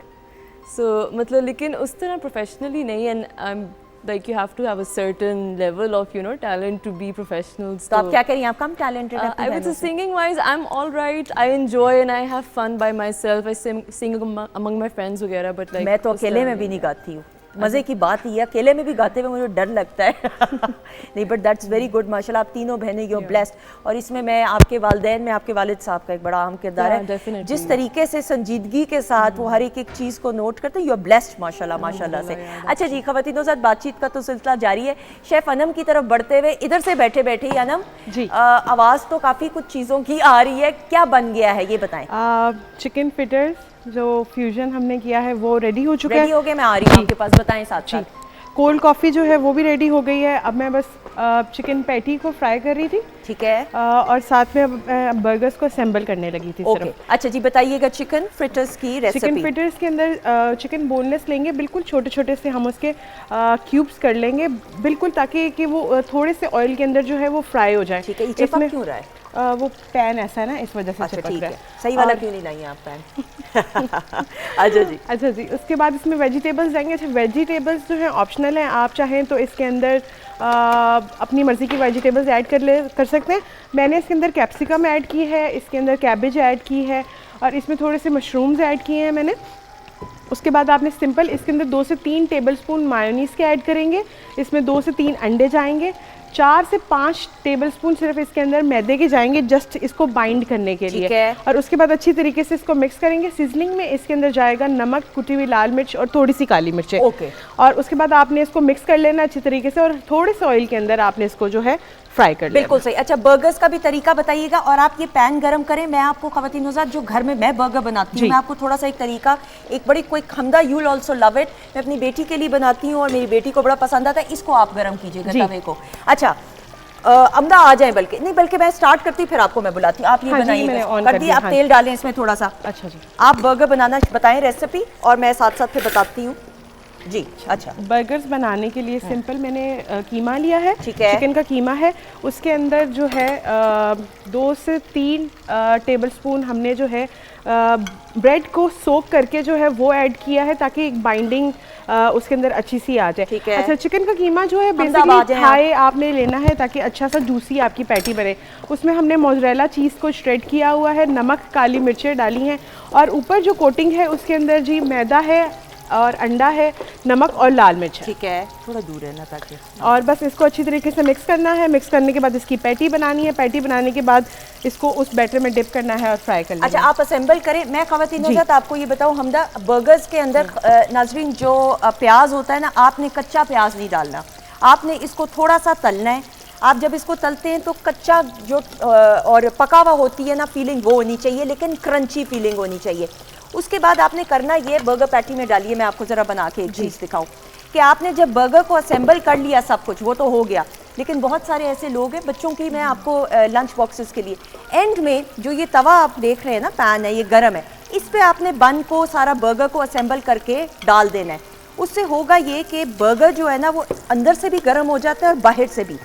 So मतलब लेकिन उस तरह professionally नहीं, and I'm like you have to have a certain level of talent to be professionals. तो आप क्या करें, आप कम टैलेंटेड हैं? I would say singing wise I'm all right. I enjoy and I have fun by myself. I sing among my friends वगैरह, but like मैं तो अकेले में भी नहीं गाती हूँ। मज़े की बात ये, अकेले में भी गाते हुए मुझे डर लगता है। नहीं, बट दैट्स वेरी गुड, माशाल्लाह आप तीनों बहनें, यू आर ब्लेस्ड। और इसमें मैं आपके वालिदैन में आपके वालिद साहब का एक बड़ा अहम किरदार है, जिस तरीके से संजीदगी के साथ वो हर एक चीज़ को नोट करते हैं, यू आर ब्लेस्ड माशाल्लाह माशाल्लाह से। अच्छा जी, ख़वातीनों साथ बातचीत का तो सिलसिला जारी है। शेफ़ अनम की तरफ बढ़ते हुए, इधर से बैठे बैठे ही अनम जी, आवाज़ तो काफ़ी कुछ चीज़ों की आ रही है, क्या बन गया है ये बताएं। चिकन फिटर्स जो फ्यूजन हमने किया है वो रेडी हो चुका है। रेडी हो गए, मैं आ रही हूँ आपके पास, बताएं साथ साथ। कोल्ड कॉफ़ी जो है वो भी रेडी हो गई है। अब मैं बस चिकन पैटी को फ्राई कर रही थी, ठीक है, और साथ में बर्गर्स को असेंबल करने लगी थी ओके। सिर्फ। अच्छा जी, बताइएगा चिकन फ्रिटर्स की रेसिपी। चिकन फ्रिटर्स के अंदर चिकन बोनलेस लेंगे, बिल्कुल छोटे छोटे से हम उसके क्यूब्स कर लेंगे, बिल्कुल ताकि कि वो थोड़े से ऑयल के अंदर जो है वो फ्राई हो जाए। ठीक है, ये चिपक क्यों रहा है? वो पैन ऐसा है ना, इस वजह से अच्छा चिपक ठीक रहा है, है। सही वाला क्यों नहीं लाई आप पैन? अच्छा जी। अच्छा जी, उसके बाद इसमें वेजिटेबल्स जाएंगे। अच्छा, वेजिटेबल्स जो है ऑप्शनल हैं, आप चाहें तो इसके अंदर अपनी मर्ज़ी की वेजिटेबल्स ऐड कर सकते हैं। मैंने इसके अंदर कैप्सिकम ऐड की है, इसके अंदर कैबेज ऐड की है, और इसमें थोड़े से मशरूम्स ऐड किए हैं मैंने। उसके बाद आपने सिंपल इसके अंदर 2 से 3 टेबलस्पून मायोनीज़ के ऐड करेंगे, इसमें 2 से 3 अंडे जाएंगे, 4 से 5 टेबलस्पून सिर्फ इसके अंदर मैदे के जाएंगे, जस्ट इसको बाइंड करने के लिए। और उसके बाद अच्छी तरीके से इसको मिक्स करेंगे। सिजलिंग में इसके अंदर जाएगा नमक, कुटी हुई लाल मिर्च और थोड़ी सी काली मिर्च। ओके। और उसके बाद आपने इसको मिक्स कर लेना अच्छी तरीके से, और थोड़े से ऑयल के अंदर आपने इसको जो है फ्राई कर लेना। बिल्कुल सही। अच्छा, बर्गर्स का भी तरीका बताइएगा, और आप ये पैन गरम करें। मैं आपको ख़वातीन ज़ात जो घर में मैं बर्गर बनाती हूँ, मैं आपको थोड़ा सा एक तरीका, एक बड़ी quick, Hamda you will also love it, मैं अपनी बेटी के लिए बनाती हूँ और मेरी बेटी को बड़ा पसंद आता है। इसको आप गरम कीजिएगा तवे को। अच्छा, अमदा आ जाए, बल्कि मैं स्टार्ट करती फिर आपको मैं बुलाती हूँ। आप ये बनाइए, कर दी, आप तेल डालें इसमें थोड़ा सा। अच्छा जी, आप बर्गर बनाना बताएं रेसिपी, और मैं साथ साथ फिर बताती हूँ। जी। अच्छा, बर्गर्स बनाने के लिए सिंपल मैंने कीमा लिया है, ठीक है। चिकन का कीमा है। उसके अंदर जो है 2 से 3 टेबलस्पून हमने जो है ब्रेड को सोक करके जो है वो ऐड किया है, ताकि एक बाइंडिंग उसके अंदर अच्छी सी आ जाए। ठीक है। अच्छा, चिकन का कीमा जो है हमदा बेसिकली बाजे हैं थाई आपने लेना है, ताकि अच्छा सा जूसी आपकी पैटी बने। उसमें हमने मोज़रेला चीज़ को श्रेड किया हुआ है, नमक, काली मिर्चें डाली हैं, और ऊपर जो कोटिंग है उसके अंदर जी मैदा है और अंडा है, नमक और लाल मिर्च है। ठीक है, थोड़ा दूर है ना ताकि। और बस इसको अच्छी तरीके से मिक्स करना है। मिक्स करने के बाद इसकी पैटी बनानी है। पैटी बनाने के बाद इसको उस बैटर में डिप करना है और फ्राई कर लेना अच्छा, है। आप असेंबल करें। मैं ख़वातीन जी। हज़रात आपको ये बताऊं, हमदा बर्गर्स के अंदर नाजरीन जो प्याज होता है ना, आपने कच्चा प्याज नहीं डालना, आपने इसको थोड़ा सा तलना है। आप जब इसको तलते हैं तो कच्चा जो और पका हुआ होती है ना फीलिंग, वो होनी चाहिए, लेकिन क्रंची फीलिंग होनी चाहिए। उसके बाद आपने करना ये, बर्गर पैटी में डालिए। मैं आपको ज़रा बना के एक चीज़ दिखाऊं कि आपने जब बर्गर को असेंबल कर लिया, सब कुछ वो तो हो गया, लेकिन बहुत सारे ऐसे लोग हैं, बच्चों की मैं आपको लंच बॉक्सेस के लिए एंड में जो ये तवा आप देख रहे हैं ना, पैन है, ये गर्म है, इस पे आपने बन को, सारा बर्गर को असेंबल करके डाल देना है। उससे होगा ये कि बर्गर जो है ना वो अंदर से भी गर्म हो जाता है और बाहर से भी,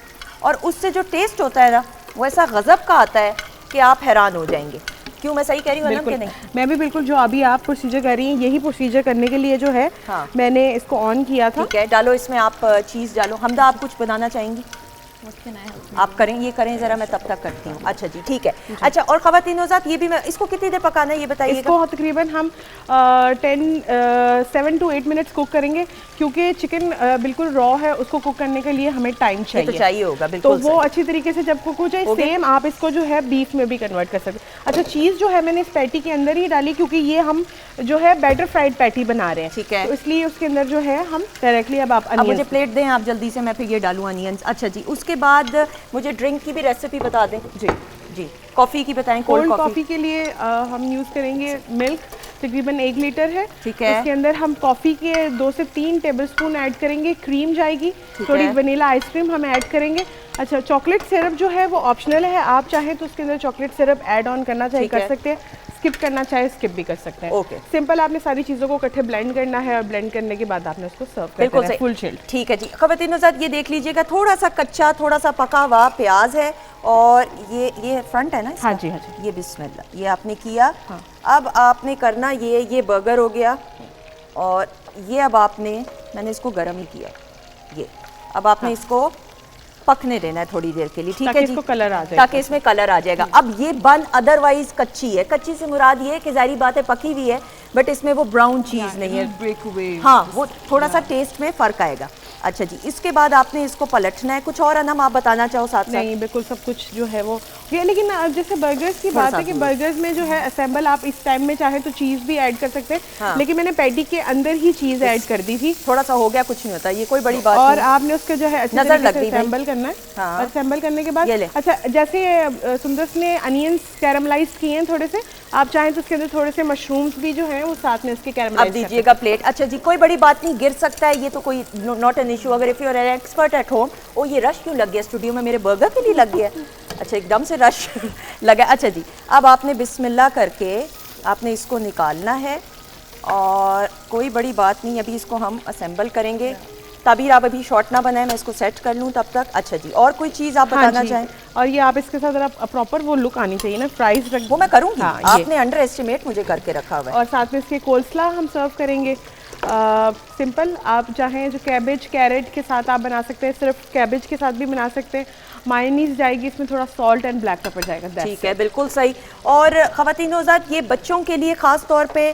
और उससे जो टेस्ट होता है ना वो ऐसा गज़ब का आता है कि आप हैरान हो जाएंगे। क्यों, मैं सही कह रही हूँ ना कि नहीं? मैं भी बिल्कुल, जो अभी आप प्रोसीजर कर रही हैं यही प्रोसीजर करने के लिए जो है हाँ। मैंने इसको ऑन किया था। ठीक है, डालो इसमें आप चीज़ डालो। हमदा, आप कुछ बनाना चाहेंगी? आप करें, ये करें ज़रा, मैं तब तक करती हूँ। अच्छा जी, ठीक है। अच्छा, और ख़वातीन हज़रात ये भी मैं, इसको कितनी देर पकाना है ये बताइएगा? इसको तकरीबन हम 7 to 8 मिनट्स कुक करेंगे, क्योंकि चिकन बिल्कुल रॉ है, उसको कुक करने के लिए हमें टाइम ये चाहिए। तो चाहिए होगा, तो बिल्कुल वो अच्छी तरीके से जब कुक हो जाए, सेम आप इसको जो है बीफ में भी कन्वर्ट कर सकते हैं। अच्छा, चीज़ जो है मैंने इस पैटी के अंदर ही डाली, क्योंकि ये हम जो है बैटर फ्राइड पैटी बना रहे हैं। ठीक है। तो इसलिए उसके अंदर जो है हम डायरेक्टली अब अब मुझे प्लेट दें आप जल्दी से, मैं फिर ये डालूँ अनियंस। अच्छा जी, उसके बाद मुझे ड्रिंक की भी रेसिपी बता दें। जी जी, कॉफ़ी की बताएं। कोल्ड कॉफ़ी के लिए हम यूज़ करेंगे मिल्क, तकरीबन 1 लीटर है। ठीक है। उसके अंदर हम कॉफ़ी के 2 से 3 टेबलस्पून ऐड करेंगे, क्रीम जाएगी, थोड़ी है। वनीला आइसक्रीम हम ऐड करेंगे। अच्छा, चॉकलेट सिरप जो है वो ऑप्शनल है, आप चाहें तो उसके अंदर चॉकलेट सिरप ऐड ऑन करना चाहे ठीक कर है। सकते हैं, स्किप करना चाहे स्किप भी कर सकते हैं। ओके। सिंपल आपने सारी चीज़ों को इकट्ठे ब्लेंड करना है, और ब्लेंड करने के बाद आपने उसको सर्व कर बिल्कुल देना है सही, फुल चिल्ड। ठीक है जी। ख़वातीन हज़रात ये देख लीजिएगा, थोड़ा सा कच्चा, थोड़ा सा पका हुआ प्याज है, और ये फ्रंट है ना इसका? हाँ जी, हाँ जी। ये बिस्मिल्लाह, ये आपने किया। अब आपने करना ये बर्गर हो गया, और ये अब आपने, मैंने इसको गर्म ही किया, ये अब आपने इसको पकने देना है थोड़ी देर के लिए। ठीक ताकि है जी, इसको कलर आ जाए, ताकि इसमें कलर आ जाएगा। अब ये बन अदरवाइज कच्ची है, कच्ची से मुराद ये है कि जारी बात है पकी हुई है, बट इसमें वो ब्राउन चीज़ नहीं है। हाँ, वो थोड़ा सा टेस्ट में फ़र्क आएगा। अच्छा जी, इसके बाद आपने इसको पलटना है। कुछ और अनम आप बताना चाहो साथ साथ? नहीं, बिल्कुल सब कुछ जो है वो ये, लेकिन अब जैसे बर्गर्स की बात है कि बर्गर्स में जो है असेंबल आप इस टाइम में चाहे तो चीज़ भी ऐड कर सकते हैं। हाँ। लेकिन मैंने पैटी के अंदर ही चीज़ ऐड कर दी थी। थोड़ा सा हो गया, कुछ नहीं होता, ये कोई बड़ी बात और नहीं। आपने उसके जो है अच्छी नज़र तरीके लग से गई भाई। असेंबल करना है। हाँ। असेंबल करने के बाद ये ले। अच्छा, जैसे सुंदर्स ने अनियंस कैरमलाइज किए हैं थोड़े से, आप चाहें तो उसके अंदर थोड़े से मशरूम्स भी जो है वो साथ में उसके अब कैरमलाइज दीजिएगा प्लेट। अच्छा जी, कोई बड़ी बात नहीं, गिर सकता है, ये तो कोई नॉट एन इशू। अगर if you are an expert at home, ओ ये रश क्यों लग गया स्टूडियो में, मेरे बर्गर के लिए लग गया? अच्छा, एकदम से रश लगा। अच्छा जी, अब आपने बिस्मिल्लाह करके आपने इसको निकालना है, और कोई बड़ी बात नहीं, अभी इसको हम असेंबल करेंगे। ताबीर, आप अभी शॉर्ट ना बनाए, मैं इसको सेट कर लूँ तब तक। अच्छा जी, और कोई चीज़ आप बताना चाहें? और ये आप इसके साथ अगर प्रॉपर वो लुक आनी चाहिए ना, फ्राइज रख वो मैं करूँगी। हाँ, ये। आपने अंडर एस्टिमेट मुझे करके रखा हुआ है। और साथ में इसके कोल्सला हम सर्व करेंगे। सिंपल, आप चाहें जो कैबेज कैरेट के साथ आप बना सकते हैं, सिर्फ कैबेज के साथ भी बना सकते हैं। मायोनीज जाएगी इसमें, थोड़ा सॉल्ट एंड ब्लैक पेपर जाएगा। ठीक है, बिल्कुल सही। और ख़वातीन हज़रात, ये बच्चों के लिए ख़ास तौर पे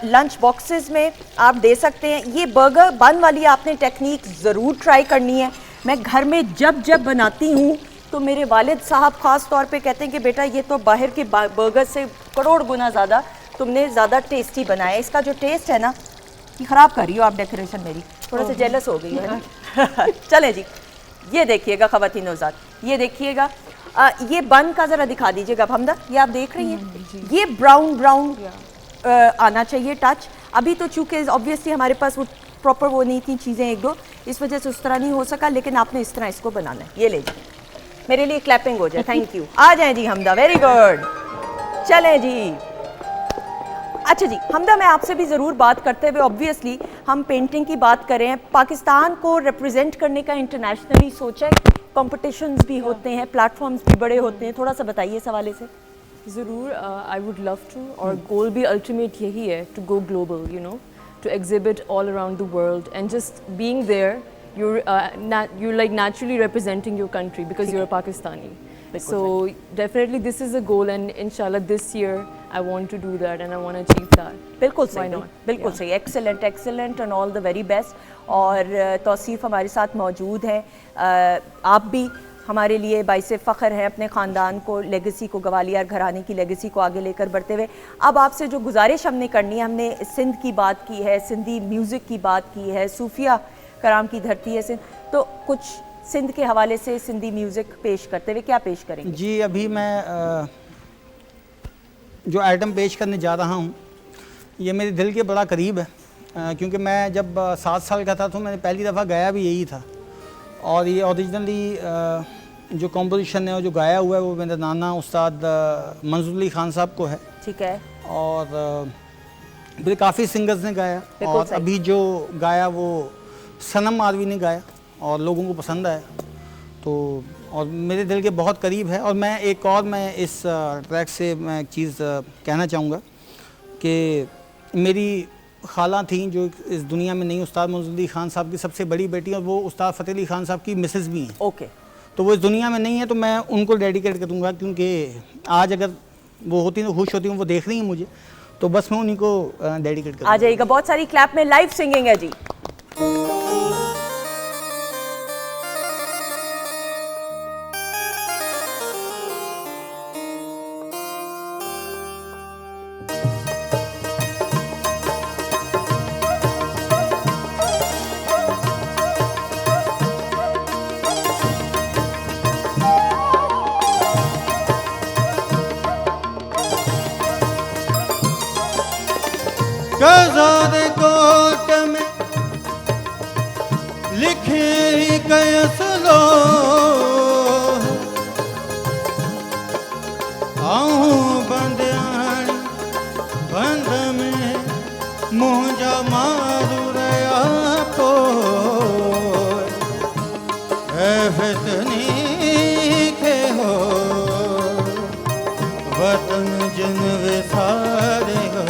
लंच बॉक्सेस में आप दे सकते हैं। ये बर्गर बन वाली आपने टेक्निक ज़रूर ट्राई करनी है। मैं घर में जब जब बनाती हूँ तो मेरे वालिद साहब ख़ास तौर पे कहते हैं कि बेटा ये तो बाहर के बर्गर से करोड़ गुना ज़्यादा तुमने ज़्यादा टेस्टी बनाया। इसका जो टेस्ट है ना, ये ख़राब कर रही हो आप डेकोरेशन मेरी, थोड़ा सा जेलस हो गई है। चले जी, ये देखिएगा ख़वातीन हज़रात, ये देखिएगा, ये बन का ज़रा दिखा दीजिएगा हमदा, ये आप देख रही हैं, ये ब्राउन ब्राउन आना चाहिए टच। अभी तो चूँकि ऑब्वियसली हमारे पास वो प्रॉपर वो नहीं थी चीज़ें एक दो, इस वजह से उस तरह नहीं हो सका, लेकिन आपने इस तरह इसको बनाना है। ये ले जी, मेरे लिए क्लैपिंग हो जाए, थैंक यू। आ जाएं जी हमदा, वेरी गुड। चलें जी, अच्छा जी हमदा, मैं आपसे भी ज़रूर बात करते हुए, ऑब्वियसली हम पेंटिंग की बात कर रहे हैं, पाकिस्तान को रिप्रेजेंट करने का इंटरनेशनली सोचा है, कॉम्पिटिशन्स भी होते हैं, प्लेटफॉर्म्स भी बड़े होते हैं, थोड़ा सा बताइए इस हवाले से। ज़रूर, आई वुड लव टू, और गोल भी अल्टीमेट यही है, to go global, you know, to exhibit all around the world, and just being there, you're like naturally representing your country because you're a Pakistani. So definitely this is a goal, and inshallah this year I want to do that and I want to achieve that. बिल्कुल Why सही, not? बिल्कुल सही, excellent excellent and all the very best. और तौसीफ हमारे साथ मौजूद हैं, आप भी हमारे लिए बाइसे फ़ख्र हैं अपने ख़ानदान को, लेगेसी को, ग्वालियर घराने की लेगेसी को आगे लेकर बढ़ते हुए। अब आपसे जो गुजारिश हमने करनी है, हमने सिंध की बात की है, सिंधी म्यूज़िक की बात की है, सूफिया कराम की धरती है सिंध, तो कुछ सिंध के हवाले से सिंधी म्यूज़िक पेश करते हुए क्या पेश करेंगे? जी अभी मैं जो आइटम पेश करने जा रहा हूँ ये मेरे दिल के बड़ा करीब है, क्योंकि मैं जब 7 साल का था तो मैंने पहली दफ़ा गाया भी यही था, और ये ओरिजिनली जो कॉम्पोजिशन है और जो गाया हुआ है वो मेरे नाना उस्ताद मंजूर अली खान साहब को है। ठीक है। और फिर काफ़ी सिंगर्स ने गाया, बिल्कुल और सही। अभी जो गाया वो सनम मारवी ने गाया और लोगों को पसंद आया, तो और मेरे दिल के बहुत करीब है। और मैं इस ट्रैक से मैं एक चीज़ कहना चाहूँगा कि मेरी खाला थी जो इस दुनिया में नहीं, उस्ताद मंजूर अली खान साहब की सबसे बड़ी बेटी, और वो उस्ताद फ़तेह अली खान साहब की मिसेस भी हैं। ओके। तो वो इस दुनिया में नहीं है, तो मैं उनको डेडिकेट करूँगा, क्योंकि आज अगर वो होती तो खुश होती हूँ, वो देख रही हैं मुझे, तो बस मैं उन्हीं को डेडिकेट करूँगा। आ जाइएगा, बहुत सारी क्लैप में लाइव सिंगिंग है जी। कज़ार कोट में लिखे ही कयसलो आऊं बंदियाणी बंद में मुंहिंजा मारू रया पो ऐ फितनी खे हो वतन जिन विसारे हो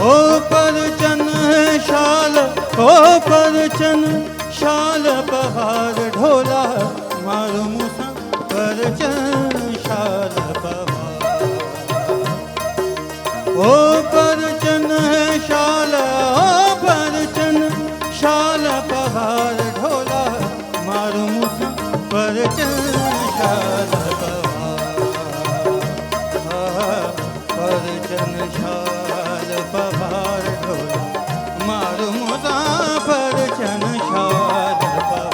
ओ परचन शाल, ओ परचन शाल बहार ढोला मारू मूसा परचन शाल बहार। ओ परचन शाल, ओ परचन शाल बहार ढोला मारू मूसा परचन शाल बहार। परचन शाल बहार ढोला मारू मुसाफर चन शाल बहार।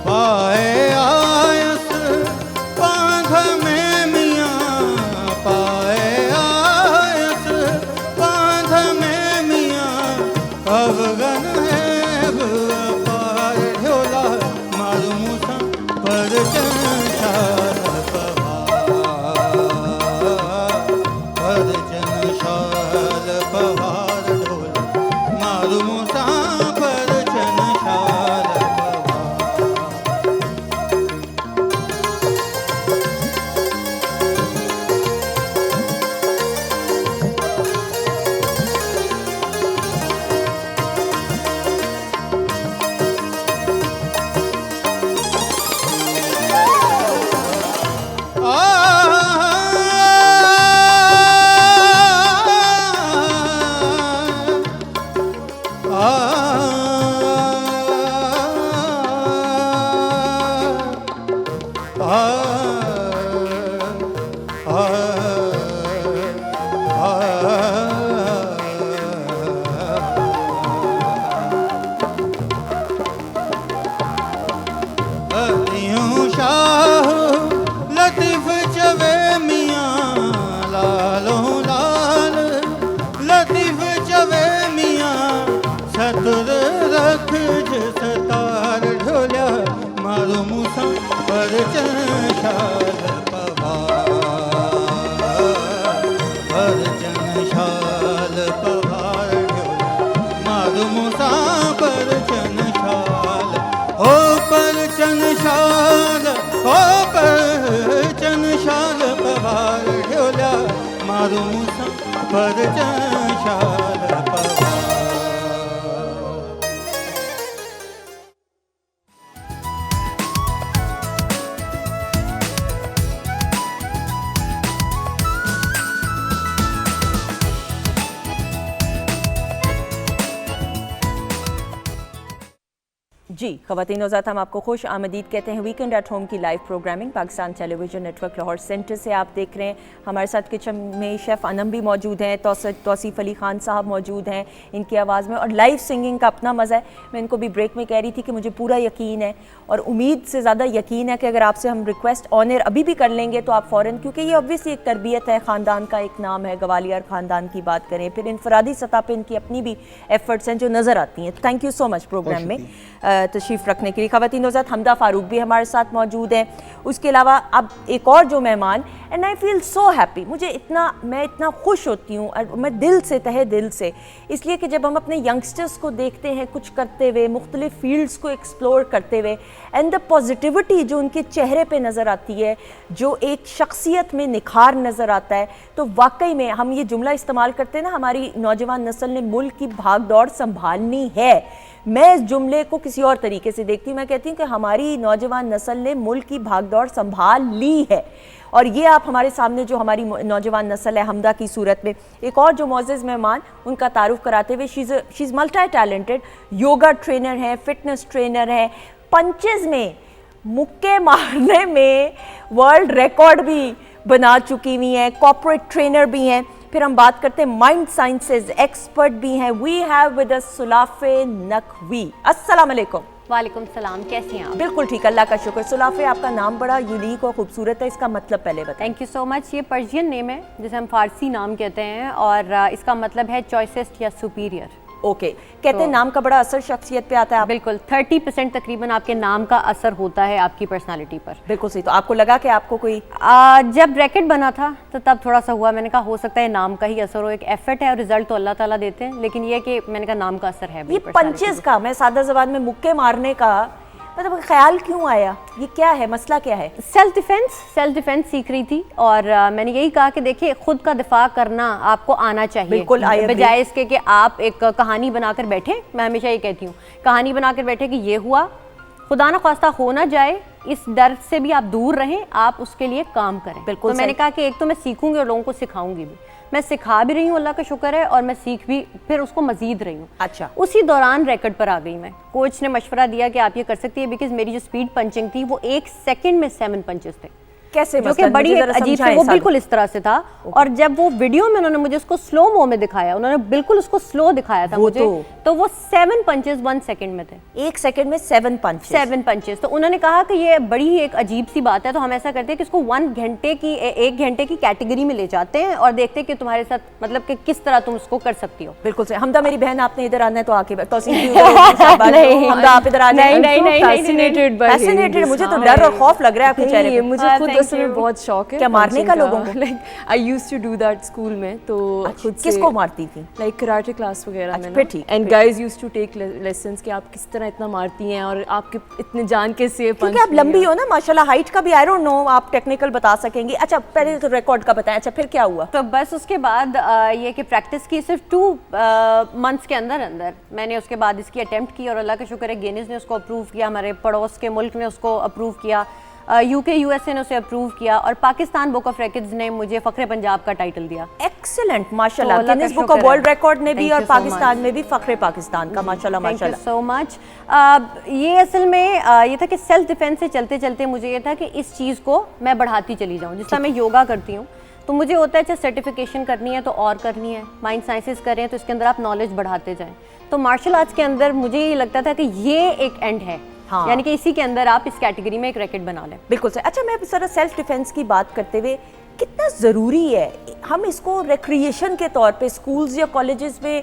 पाए आयस बांध में मियाँ अलियों शाह लतीफ चवे मियाँ लालों लाल लतीफ चवे मियाँ सतुर रख सतार ढोल्या मारो मूसा पर चंशाल पर चंशाल पवार ढोल्या मारो मूसा पर चंशाल ओ पर चंशाल ओ पर चंशाल पवार ढोल्या मारो मूसा पर चंशाल पवार। जी ख़वातीन नौज़ात, हम आपको खुश आमदीद कहते हैं वीकेंड एट होम की live programming Pakistan television network Lahore centre से आप देख रहे हैं। हमारे साथ किचन में शेफ़ अनम भी मौजूद हैं, तौसीफ़ अली ख़ान साहब मौजूद हैं इनकी आवाज़ में, और लाइव सिंगिंग का अपना मज़ा है। मैं इनको भी ब्रेक में कह रही थी कि मुझे पूरा यकीन है और उम्मीद से ज़्यादा यकीन है कि अगर आपसे हम रिक्वेस्ट ऑन एयर अभी भी कर लेंगे तो आप फ़ौरन, क्योंकि ये ऑब्वियसली एक तरबियत है, ख़ानदान का एक नाम है, गवालियर ख़ानदान की बात करें, फिर इनफरादी सतह पर इनकी अपनी भी एफ़र्ट्स हैं जो नज़र आती हैं। Thank you so much programme में तशरीफ़ रखने के लिए। ख़वातीन नौज़ात, हमदा फ़ारूक भी हमारे साथ मौजूद हैं। उसके अलावा अब एक और जो मेहमान, and I feel so happy, मैं इतना खुश होती हूँ और मैं दिल से, तहे दिल से, इसलिए कि जब हम अपने यंगस्टर्स को देखते हैं कुछ करते हुए, मुख्तलिफ फील्ड्स को एक्सप्लोर करते हुए, एंड द पॉजिटिविटी जो उनके चेहरे पे नज़र आती है, जो एक शख्सियत में निखार नज़र आता है, तो वाकई में हम ये जुमला इस्तेमाल करते हैं ना, हमारी नौजवान नस्ल ने मुल्क की भाग दौड़ संभालनी है। मैं इस जुमले को किसी और तरीके से देखती हूँ, मैं कहती हूँ कि हमारी नौजवान नस्ल ने मुल्क की भागदौड़ संभाल ली है। और ये आप हमारे सामने जो हमारी नौजवान नस्ल है हमदा की सूरत में, एक और जो मोअज़्ज़ज़ मेहमान, उनका तारुफ कराते हुए, she is multi talented, yoga trainer हैं, फिटनेस ट्रेनर हैं, पंचेज़ में मुक्के मारने में वर्ल्ड रिकॉर्ड भी बना चुकी हुई हैं, कॉर्पोरेट ट्रेनर भी हैं। फिर हम बात करते हैं माइंड साइंसेज एक्सपर्ट भी हैं। We have with us Sulafe Naqvi. अस्सलाम वालेकुम। वालेकुम सलाम, कैसी हैं आप? बिल्कुल ठीक, अल्लाह का शुक्र। सुलाफ़े, आपका नाम बड़ा यूनिक और खूबसूरत है, इसका मतलब पहले बताएं। Thank you so much. ये पर्शियन नेम है जिसे हम फ़ारसी नाम कहते हैं, और इसका मतलब है चॉइसेस्ट या सुपीरियर। ओके, कहते हैं नाम का बड़ा असर शख्सियत पे आता है। बिल्कुल, 30% तकरीबन आपके नाम का असर होता है आपकी पर्सनालिटी पर। बिल्कुल सही। तो आपको लगा कि आपको कोई जब ब्रैकेट बना था तो तब थोड़ा सा हुआ, मैंने कहा हो सकता है नाम का ही असर हो, एक एफर्ट है और रिजल्ट तो अल्लाह ताला देते हैं, लेकिन ये कि मैंने कहा नाम का असर है। ये पंचेस का, मैं सादा ज़बान में मुक्के मारने का मतलब ख्याल क्यों आया, ये क्या है, मसला क्या है? सेल्फ डिफेंस सीख रही थी, और मैंने यही कहा कि देखिए खुद का दिफा करना आपको आना चाहिए, बिल्कुल, बजाय इसके कि आप एक कहानी बनाकर बैठे। मैं हमेशा ये कहती हूँ, कहानी बनाकर बैठे कि ये हुआ, खुदा ना ख्वास्ता हो ना जाए, इस डर से भी आप दूर रहें, आप उसके लिए काम करें। बिल्कुल। तो मैंने कहा कि एक तो मैं सीखूंगी और लोगों को सिखाऊंगी भी, मैं सिखा भी रही हूँ, अल्लाह का शुक्र है, और मैं सीख भी फिर उसको मजीद रही हूँ। अच्छा। उसी दौरान रिकॉर्ड पर आ गई मैं, कोच ने मशवरा दिया कि आप ये कर सकती है, बिकॉज मेरी जो स्पीड पंचिंग थी वो 1 सेकंड में 7 पंचेस थे। कैसे? जो कि बड़ी एक अजीब से, वो बिल्कुल इस तरह से था। और जब वो वीडियो में उन्होंने मुझे उसको स्लो मो में दिखाया, उन्होंने बिल्कुल उसको स्लो दिखाया था मुझे, तो वो 7 पंचेस 1 सेकंड में थे। 1 सेकंड में 7 पंचेस। तो उन्होंने कहा कि ये बड़ी ही एक अजीब सी बात है, तो हम ऐसा करते हैं कि इसको 1 घंटे की कैटेगरी में ले जाते हैं और देखते हैं कि तुम्हारे साथ मतलब कि किस तरह तुम उसको कर सकती हो। बिल्कुल सही। हमदा मेरी बहन, आपने इधर आना है तो आके हमदा आप इधर आ जाए। नहीं, मुझे तो डर और खौफ लग रहा है आपके चेहरे पे। मुझे खुद असल में बहुत शौक है। क्या मारने का लोगों को? Like I used to do that school में, तो खुद से किसको मारती थी? लाइक कराटे क्लास वगैरह में। फिर ठीक। And guys used to take lessons कि आप किस तरह इतना मारती हैं और आपके इतने जान के से पंच। क्योंकि आप लंबी हो ना माशाल्लाह, हाइट का भी आई डोंट नो, आप टेक्निकल बता सकेंगी। अच्छा, पहले तो रिकॉर्ड का बताएं। अच्छा, फिर क्या हुआ? तो बस उसके बाद ये कि प्रैक्टिस की सिर्फ 2 मंथ्स के अंदर मैंने उसके बाद इसकी अटेम्प्ट की, और अल्लाह का शुक्र है गिनीज ने उसको अप्रूव किया, हमारे पड़ोस के मुल्क ने उसको अप्रूव किया, यूके यूएसए ने उसे अप्रूव किया, और पाकिस्तान बुक ऑफ रिकॉर्ड्स ने मुझे फख्रे पंजाब का टाइटल दिया। एक्सीलेंट, माशाल्लाह। Guinness book of world record ने भी, और पाकिस्तान में भी फख्रे पाकिस्तान का, माशाल्लाह माशाल्लाह। So much. ये असल में ये था कि सेल्फ डिफेंस से चलते चलते मुझे ये था कि इस चीज़ को मैं बढ़ाती चली जाऊँ। जिस तरह मैं योगा करती हूँ, तो मुझे होता है अच्छा सर्टिफिकेशन करनी है तो और करनी है, माइंड साइंसेस करें तो इसके अंदर आप नॉलेज बढ़ाते जाएं। तो मार्शल आर्ट्स के अंदर मुझे ये लगता था कि ये एक एंड है, हाँ। यानी कि इसी के अंदर आप इस कैटेगरी में एक रैकेट बना लें। बिल्कुल सही। अच्छा, मैं सर सेल्फ डिफेंस की बात करते हुए कितना ज़रूरी है हम इसको रिक्रिएशन के तौर पे स्कूल्स या कॉलेजेस में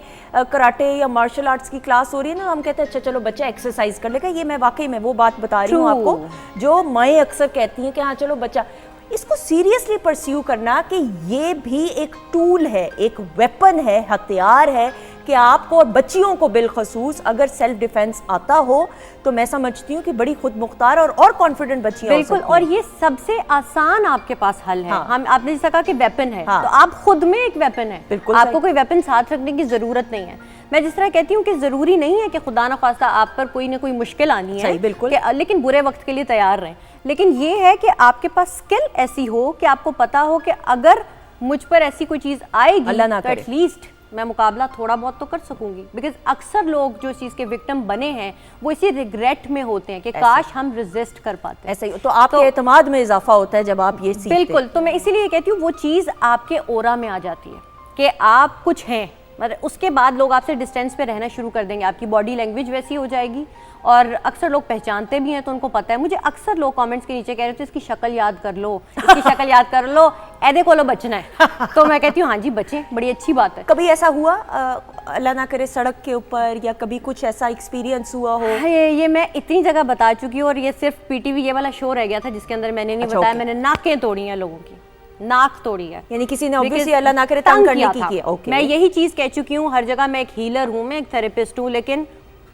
कराटे या मार्शल आर्ट्स की क्लास हो रही है ना, हम कहते हैं अच्छा चलो बच्चा एक्सरसाइज कर लेगा। ये मैं वाकई में वो बात बता रही हूँ आपको जो मैं अक्सर कहती हैं कि हाँ चलो बच्चा, इसको सीरियसली परस्यू करना कि ये भी एक टूल है, एक वेपन है, हथियार है कि आपको और बच्चियों को बिलखसूस अगर सेल्फ डिफेंस आता हो तो मैं समझती हूँ कि बड़ी खुद मुख्तार और कॉन्फिडेंट बच्चियां बिल्कुल। और ये सबसे आसान आपके पास हल है। हाँ। हम आपने जैसा कहा कि वेपन है, हाँ। तो आप खुद में एक वेपन है, बिल्कुल आपको सही। कोई वेपन साथ रखने की जरूरत नहीं है। मैं जिस तरह कहती हूँ कि जरूरी नहीं है कि खुदा न खास्ता आप पर कोई ना कोई मुश्किल आनी है, सही, बिल्कुल। लेकिन बुरे वक्त के लिए तैयार रहें। लेकिन ये है कि आपके पास स्किल ऐसी हो कि आपको पता हो कि अगर मुझ पर ऐसी कोई चीज आएगी अल्लाह ना तो करे। एटलीस्ट मैं मुकाबला थोड़ा बहुत तो कर सकूंगी। बिकॉज अक्सर लोग जो इस चीज़ के विक्टिम बने हैं वो इसी रिग्रेट में होते हैं कि काश हम रेजिस्ट कर पाते। ऐसा ही तो आपके एतमाद में इजाफा होता है जब आप ये सीखते हैं। बिल्कुल। तो मैं इसीलिए कहती हूँ वो चीज़ आपके ओरा में आ जाती है कि आप कुछ हैं, मतलब उसके बाद लोग आपसे डिस्टेंस पे रहना शुरू कर देंगे, आपकी बॉडी लैंग्वेज वैसी हो जाएगी और अक्सर लोग पहचानते भी हैं तो उनको पता है। मुझे अक्सर लोग कमेंट्स के नीचे कह रहे थे इसकी शक्ल याद कर लो, इसकी शक्ल याद कर लो, ऐदे को लो बचना है। तो मैं कहती हूँ हाँ जी बचें, बड़ी अच्छी बात है। कभी ऐसा हुआ अल्लाह ना करे सड़क के ऊपर या कभी कुछ ऐसा एक्सपीरियंस हुआ हो? ये मैं इतनी जगह बता चुकी हूँ और ये सिर्फ पीटीवी ये वाला शो रह गया था जिसके अंदर मैंने नहीं बताया। मैंने नाकें तोड़ी हैं लोगों की, नाक तोड़ी है, यानी किसी ने ऑब्वियसली अल्लाह ना करे तंग करने की किया। ओके। मैं यही चीज़ कह चुकी हूँ हर जगह, मैं एक हीलर हूँ, मैं एक थेरेपिस्ट हूँ, लेकिन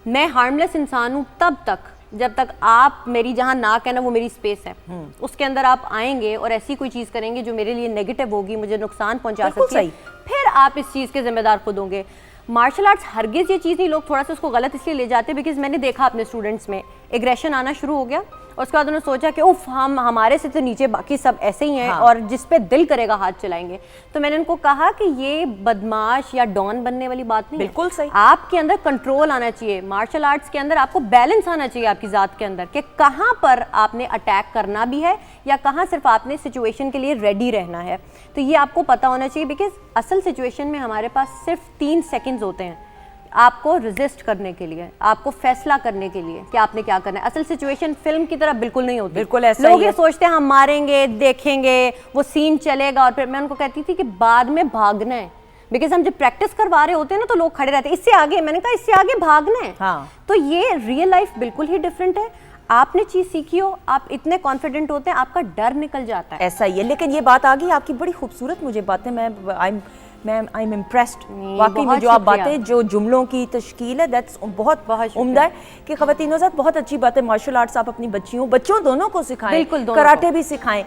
मैं हार्मलेस इंसान हूँ तब तक जब तक आप मेरी जहाँ नाक है ना वो मेरी स्पेस है, उसके अंदर आप आएंगे और ऐसी कोई चीज़ करेंगे जो मेरे लिए नेगेटिव होगी, मुझे नुकसान पहुँचा सकती है, फिर आप इस चीज़ के जिम्मेदार खुद होंगे। मार्शल आर्ट्स हरगिज़ ये चीज़ नहीं, लोग थोड़ा सा उसको गलत इसलिए ले जाते हैं बिकॉज मैंने देखा अपने स्टूडेंट्स में एग्रेशन आना शुरू हो गया और उसके बाद उन्होंने सोचा कि उफ हमारे से तो नीचे बाकी सब ऐसे ही हैं। हाँ। और जिस पे दिल करेगा हाथ चलाएंगे। तो मैंने उनको कहा कि ये बदमाश या डॉन बनने वाली बात नहीं। बिल्कुल सही। आपके अंदर कंट्रोल आना चाहिए। मार्शल आर्ट्स के अंदर आपको बैलेंस आना चाहिए आपकी ज़ात के अंदर कि कहाँ पर आपने अटैक करना भी है या कहाँ सिर्फ आपने सिचुएशन के लिए रेडी रहना है। तो ये आपको पता होना चाहिए बिकॉज असल सिचुएशन में हमारे पास सिर्फ 3 सेकेंड्स होते हैं आपको रेजिस्ट करने के लिए, आपको फैसला करने के लिए कि आपने क्या करना है। असल सिचुएशन फिल्म की तरह बिल्कुल नहीं होती। बिल्कुल ऐसा लोग ये सोचते हैं हम मारेंगे, देखेंगे, वो सीन चलेगा और फिर मैं उनको कहती थी कि बाद में भागना है बिकॉज हम जब प्रैक्टिस करवा रहे होते हैं ना तो लोग खड़े रहते हैं इससे आगे, मैंने कहा इससे आगे भागना है। हाँ। तो ये रियल लाइफ बिल्कुल ही डिफरेंट है। आपने चीज सीखी हो, आप इतने कॉन्फिडेंट होते हैं, आपका डर निकल जाता है। ऐसा ही है। लेकिन ये बात आ गई आपकी, बड़ी खूबसूरत मुझे बातें, आई एम इम्प्रेस्ड वाकई में जो आप बातें, जो जुमलों की तश्कील है, दैट्स बहुत उम्दा है कि ख़वातीनो साथ बहुत अच्छी बात है। मार्शल आर्ट्स आप अपनी बच्चियों बच्चों दोनों को सिखाएं, बिल्कुल कराटे भी सिखाएं।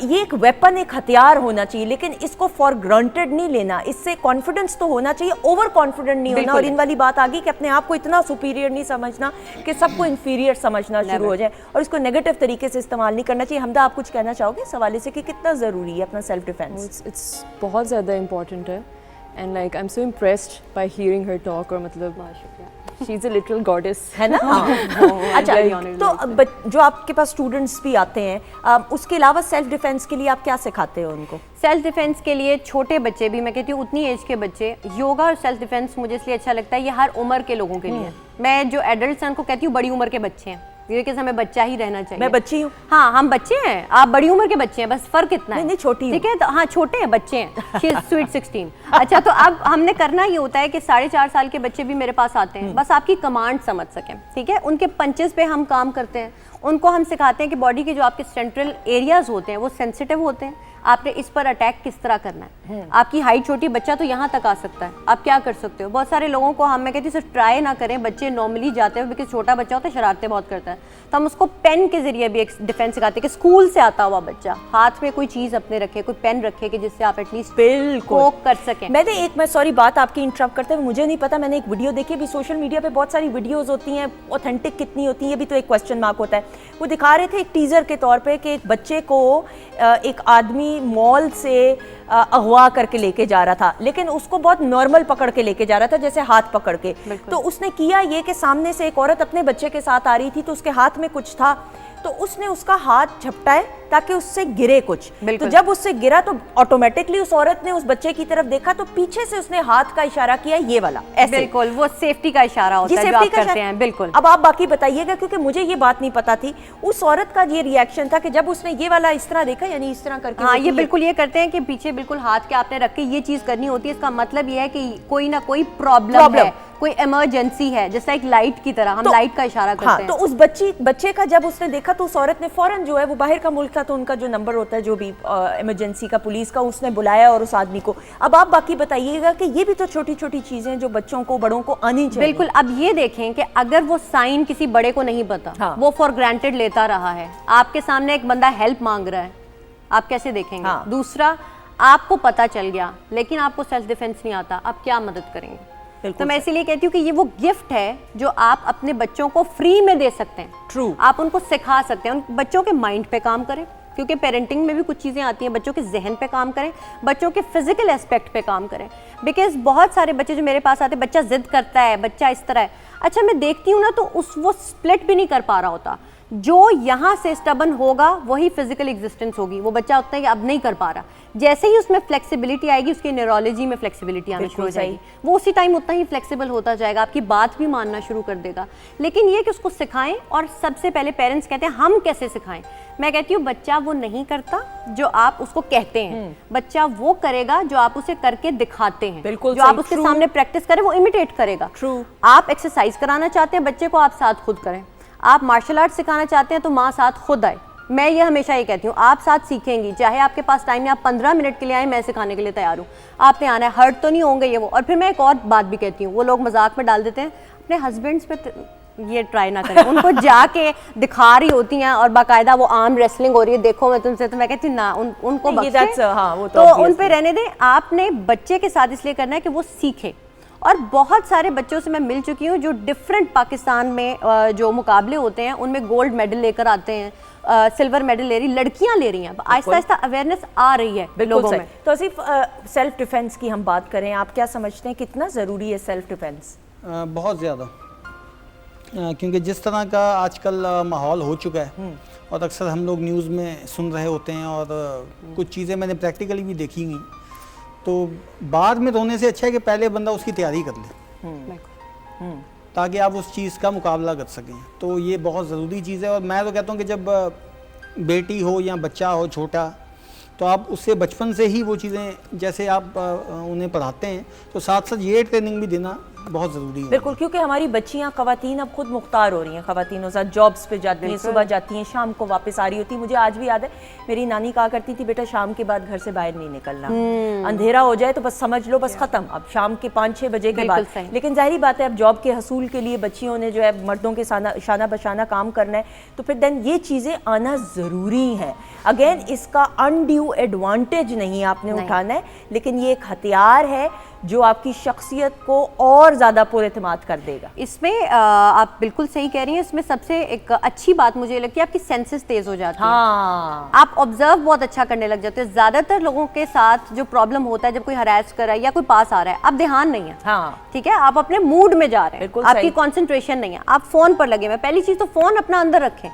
ये एक वेपन, एक हथियार होना चाहिए, लेकिन इसको फॉर ग्रांटेड नहीं लेना। इससे कॉन्फिडेंस तो होना चाहिए, ओवर कॉन्फिडेंट नहीं होना। और इन वाली बात आ गई कि अपने आप को इतना सुपीरियर नहीं समझना कि सबको इन्फीरियर समझना शुरू हो जाए और इसको नेगेटिव तरीके से इस्तेमाल नहीं करना चाहिए। हमदा, आप कुछ कहना चाहोगे इस हवाले से कि कितना ज़रूरी है अपना सेल्फ डिफेंस? It's बहुत ज़्यादा इम्पॉर्टेंट है and like I'm so impressed by hearing her talk और मतलब she's a literal goddess है ना। अच्छा, तो जो आपके पास स्टूडेंट्स भी आते हैं उसके अलावा सेल्फ डिफेंस के लिए आप क्या सिखाते हो उनको? सेल्फ डिफेंस के लिए छोटे बच्चे भी, मैं कहती हूँ उतनी एज के बच्चे, योगा और सेल्फ डिफेंस मुझे इसलिए अच्छा लगता है ये हर उम्र के लोगों के लिए। मैं जो एडल्ट हैं उनको कहती हूँ बड़ी उम्र के बच्चे हैं क्योंकि हमें बच्चा ही रहना चाहिए। मैं बच्ची हूँ। हाँ हम बच्चे हैं, आप बड़ी उम्र के बच्चे हैं, बस फर्क इतना है। नहीं छोटी, ठीक है। तो हाँ छोटे हैं, बच्चे हैं, शी इज स्वीट 16। अच्छा, तो अब हमने करना ये होता है कि 4.5 साल के बच्चे भी मेरे पास आते हैं, बस आपकी कमांड समझ सकें। ठीक है, उनके पंचेस पे हम काम करते हैं, उनको हम सिखाते हैं कि बॉडी के जो आपके सेंट्रल एरियाज होते हैं वो सेंसिटिव होते हैं, आपने इस पर अटैक किस तरह करना है। आपकी हाइट छोटी, बच्चा तो यहाँ तक आ सकता है, आप क्या कर सकते हो। बहुत सारे लोगों को हम, मैं कहती हूँ सिर्फ ट्राई ना करें, बच्चे नॉर्मली जाते हैं बिकॉज छोटा बच्चा होता है शरारतें बहुत करता है, तो हम उसको पेन के जरिए भी एक डिफेंस सिखाते हैं कि स्कूल से आता हुआ बच्चा हाथ में कोई चीज़ अपने रखे, कोई पेन रखे कि जिससे आप एटलीस्ट बिल्कुल कर सकें। मैंने एक, मैं सॉरी बात आपकी इंटरप्ट करते हुए, मुझे नहीं पता, मैंने एक वीडियो देखी अभी सोशल मीडिया पे, बहुत सारी वीडियोस होती हैं, ऑथेंटिक कितनी होती हैं ये भी तो एक क्वेश्चन मार्क होता है। वो दिखा रहे थे एक टीजर के तौर पे कि एक बच्चे को एक आदमी मॉल से अगवा करके लेके जा रहा था, लेकिन उसको बहुत नॉर्मल पकड़ के लेके जा रहा था, जैसे हाथ पकड़ के। तो उसने किया ये कि सामने से एक औरत अपने बच्चे के साथ आ रही थी तो उसके हाथ में कुछ था, तो उसने उसका हाथ झपटाए ताकि उससे गिरे कुछ। तो बिल्कुल। जब उससे गिरा तो ऑटोमेटिकली उस औरत ने उस बच्चे की तरफ देखा तो पीछे से उसने हाथ का इशारा किया, ये वाला ऐसे। बिल्कुल, वो सेफ्टी का इशारा होता है जो आप करते हैं। बिल्कुल। अब आप बाकी बताइएगा, क्योंकि मुझे ये बात नहीं पता थी। उस औरत का ये रिएक्शन था कि जब उसने ये वाला इस तरह देखा, यानी इस तरह करके। हाँ, ये बिल्कुल ये करते हैं कि पीछे बिल्कुल हाथ के आपने रख के ये चीज करनी होती है। इसका मतलब ये है कि कोई ना कोई प्रॉब्लम है, कोई इमरजेंसी है, जैसा एक लाइट की तरह हम लाइट का इशारा करते हैं। तो उस बच्चे का जब उसने देखा तो उस औरत ने फौरन जो है, वो बाहर का मुल्क था तो उनका जो नंबर होता है जो भी इमरजेंसी का, पुलिस का, उसने बुलाया और उस आदमी को। अब आप बाकी बताइएगा कि ये भी तो छोटी छोटी चीजें जो बच्चों को, बड़ों को आनी चाहिए। बिल्कुल। अब ये देखें कि अगर वो साइन किसी बड़े को नहीं पता, हाँ। वो फॉर ग्रांटेड लेता रहा है, आपके सामने एक बंदा हेल्प मांग रहा है, आप कैसे देखेंगे? हाँ। दूसरा, आपको पता चल गया लेकिन आपको सेल्फ डिफेंस नहीं आता, आप क्या मदद करेंगे? तो मैं इसीलिए कहती हूँ कि ये वो गिफ्ट है जो आप अपने बच्चों को फ्री में दे सकते हैं। ट्रू। आप उनको सिखा सकते हैं, उन बच्चों के माइंड पे काम करें, क्योंकि पेरेंटिंग में भी कुछ चीज़ें आती हैं। बच्चों के जहन पे काम करें, बच्चों के फिजिकल एस्पेक्ट पे काम करें। बिकॉज बहुत सारे बच्चे जो मेरे पास आते हैं, बच्चा जिद करता है, बच्चा इस तरह है, अच्छा मैं देखती हूँ ना तो वो स्प्लिट भी नहीं कर पा रहा होता। जो यहाँ से स्टबन होगा वही फिजिकल एग्जिस्टेंस होगी, वो बच्चा उतना ही अब नहीं कर पा रहा। जैसे ही उसमें फ्लेक्सिबिलिटी आएगी, उसकी न्यूरोलॉजी में फ्लेक्सिबिलिटी आना शुरू हो जाएगी, वो उसी टाइम उतना ही फ्लेक्सिबल होता जाएगा, आपकी बात भी मानना शुरू कर देगा। लेकिन ये कि उसको सिखाएं, और सबसे पहले पेरेंट्स कहते हैं हम कैसे सिखाएं। मैं कहती हूँ बच्चा वो नहीं करता जो आप उसको कहते हैं, बच्चा वो करेगा जो आप उसे करके दिखाते हैं। बिल्कुल जो आप उसके सामने प्रैक्टिस करें वो इमिटेट करेगा। True। आप एक्सरसाइज कराना चाहते हैं बच्चे को, आप साथ खुद करें। आप मार्शल आर्ट सिखाना चाहते हैं तो माँ साथ खुद आए। मैं ये हमेशा ये कहती हूँ, आप साथ सीखेंगी, चाहे आपके पास टाइम नहीं, आप 15 मिनट के लिए आए, मैं सिखाने के लिए तैयार हूँ, आपने आना है, हर्ट तो नहीं होंगे ये वो। और फिर मैं एक और बात भी कहती हूँ, वो लोग मजाक में डाल देते हैं, अपने हस्बैंड्स पे ये ट्राई ना करें। उनको जाके दिखा रही होती हैं और बाकायदा वो आर्म रेसलिंग हो रही है, देखो मैं तुमसे, तो मैं कहती हूँ ना, उनको बख्शें, हाँ, वो तो उन पे रहने दें। आपने बच्चे के साथ इसलिए करना है कि वो सीखे। और बहुत सारे बच्चों से मैं मिल चुकी हूँ जो डिफरेंट पाकिस्तान में जो मुकाबले होते हैं उनमें गोल्ड मेडल लेकर आते हैं, सिल्वर मेडल ले रही लड़कियां ले रही हैं। आहिस्ता आहिस्ता अवेयरनेस आ रही है लोगों में। तो सिर्फ सेल्फ डिफेंस की हम बात करें, आप क्या समझते हैं कितना ज़रूरी है सेल्फ डिफेंस? बहुत ज़्यादा, क्योंकि जिस तरह का आजकल माहौल हो चुका है और अक्सर हम लोग न्यूज़ में सुन रहे होते हैं, और कुछ चीज़ें मैंने प्रैक्टिकली भी देखी हुई, तो बाद में रोने से अच्छा है कि पहले बंदा उसकी तैयारी कर ले, ताकि आप उस चीज़ का मुकाबला कर सकें। तो ये बहुत ज़रूरी चीज़ है। और मैं तो कहता हूँ कि जब बेटी हो या बच्चा हो छोटा, तो आप उससे बचपन से ही वो चीज़ें, जैसे आप उन्हें पढ़ाते हैं, तो साथ साथ ये ट्रेनिंग भी देना बहुत ज़रूरी है। बिल्कुल, क्योंकि हमारी बच्चियां, ख़वातीन अब खुद मुख्तार हो रही हैं, ख़वातीनों साथ जॉब्स पे जाती हैं, सुबह जाती हैं, शाम को वापस आ रही होती। मुझे आज भी याद है, मेरी नानी कहा करती थी, बेटा शाम के बाद घर से बाहर नहीं निकलना, अंधेरा हो जाए तो बस समझ लो बस ख़त्म, अब शाम के 5-6 बजे के बाद। लेकिन जाहिर बात है, अब जॉब के हसूल के लिए बच्चियों ने जो है मर्दों के शाना बशाना काम करना है, तो फिर देन ये चीज़ें आना ज़रूरी है। अगेन, इसका अनड्यू एडवांटेज नहीं आपने उठाना है, लेकिन ये एक हथियार है जो आपकी शख्सियत को और ज़्यादा पुरएतमाद कर देगा। इसमें आप बिल्कुल सही कह रही हैं। इसमें सबसे एक अच्छी बात मुझे लगती है, आपकी सेंसेस तेज हो जाती हैं। हाँ, आप ऑब्जर्व बहुत अच्छा करने लग जाते हैं। ज़्यादातर लोगों के साथ जो प्रॉब्लम होता है, जब कोई हरास कर रहा है या कोई पास आ रहा है, आप ध्यान नहीं है, हाँ, ठीक है, आप अपने मूड में जा रहे हैं, आपकी कंसंट्रेशन नहीं है, आप फ़ोन पर लगे हुए। पहली चीज़ तो फ़ोन अपना अंदर रखें,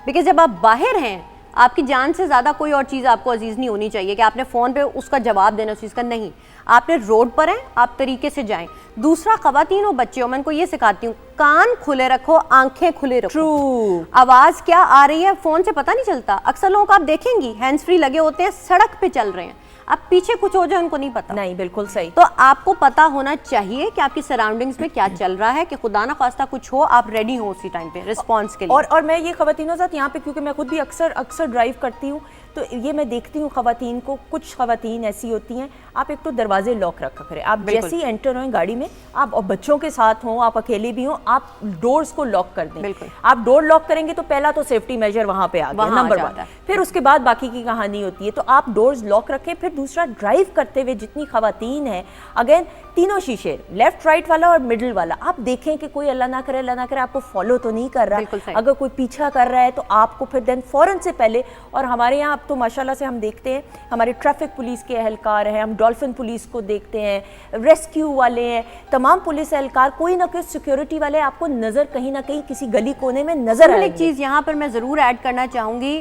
बिकॉज जब आप बाहर हैं, आपकी जान से ज़्यादा कोई और चीज़ आपको अजीज़ नहीं होनी चाहिए कि आपने फ़ोन पे उसका जवाब देना उस चीज़ का। नहीं, आपने रोड पर हैं, आप तरीके से जाएं। दूसरा, ख़वातीन और बच्चों, मैं इनको ये सिखाती हूँ, कान खुले रखो, आंखें खुले रखो। ट्रू। आवाज़ क्या आ रही है फ़ोन से पता नहीं चलता। अक्सर लोगों को आप देखेंगी हैंड्स फ्री लगे होते हैं, सड़क पे चल रहे हैं, अब पीछे कुछ हो जाए उनको नहीं पता। नहीं, बिल्कुल सही। तो आपको पता होना चाहिए कि आपकी सराउंडिंग्स में क्या चल रहा है, कि खुदा ना खास्ता कुछ हो, आप रेडी हो उसी टाइम पे रिस्पांस के लिए। और मैं ये ख़वातीनों साथ यहाँ पे, क्योंकि मैं खुद भी अक्सर ड्राइव करती हूँ, तो ये मैं देखती हूँ ख़वातीन को, कुछ ख़वातीन ऐसी होती हैं, आप एक तो दरवाजे लॉक रखा करें, आप जैसे ही एंटर हों गाड़ी में, आप और बच्चों के साथ हों, आप अकेले भी हों, आप डोर्स को लॉक कर दें। बिल्कुल। आप डोर लॉक करेंगे तो पहला तो सेफ्टी मेजर वहाँ पे आ गया, नंबर 1। फिर उसके बाद बाकी की कहानी होती है। तो आप डोर्स लॉक रखें। फिर दूसरा, ड्राइव करते हुए जितनी ख़वातीन हैं, अगेन तीनों शीशे, लेफ्ट राइट वाला और मिडिल वाला, आप देखें कि कोई अल्लाह ना करे आपको फॉलो तो नहीं कर रहा। अगर कोई पीछा कर रहा है तो आपको फिर देन फ़ौरन से पहले, और हमारे यहाँ वक्त तो माशाल्लाह से हम देखते हैं हमारे ट्रैफिक पुलिस के एहलकार हैं, हम डॉल्फिन पुलिस को देखते हैं, रेस्क्यू वाले हैं, तमाम पुलिस एहलकार, कोई ना कोई सिक्योरिटी वाले आपको नज़र कहीं ना कहीं किसी गली कोने में नज़र आएंगे। एक चीज़ यहाँ पर मैं ज़रूर ऐड करना चाहूँगी,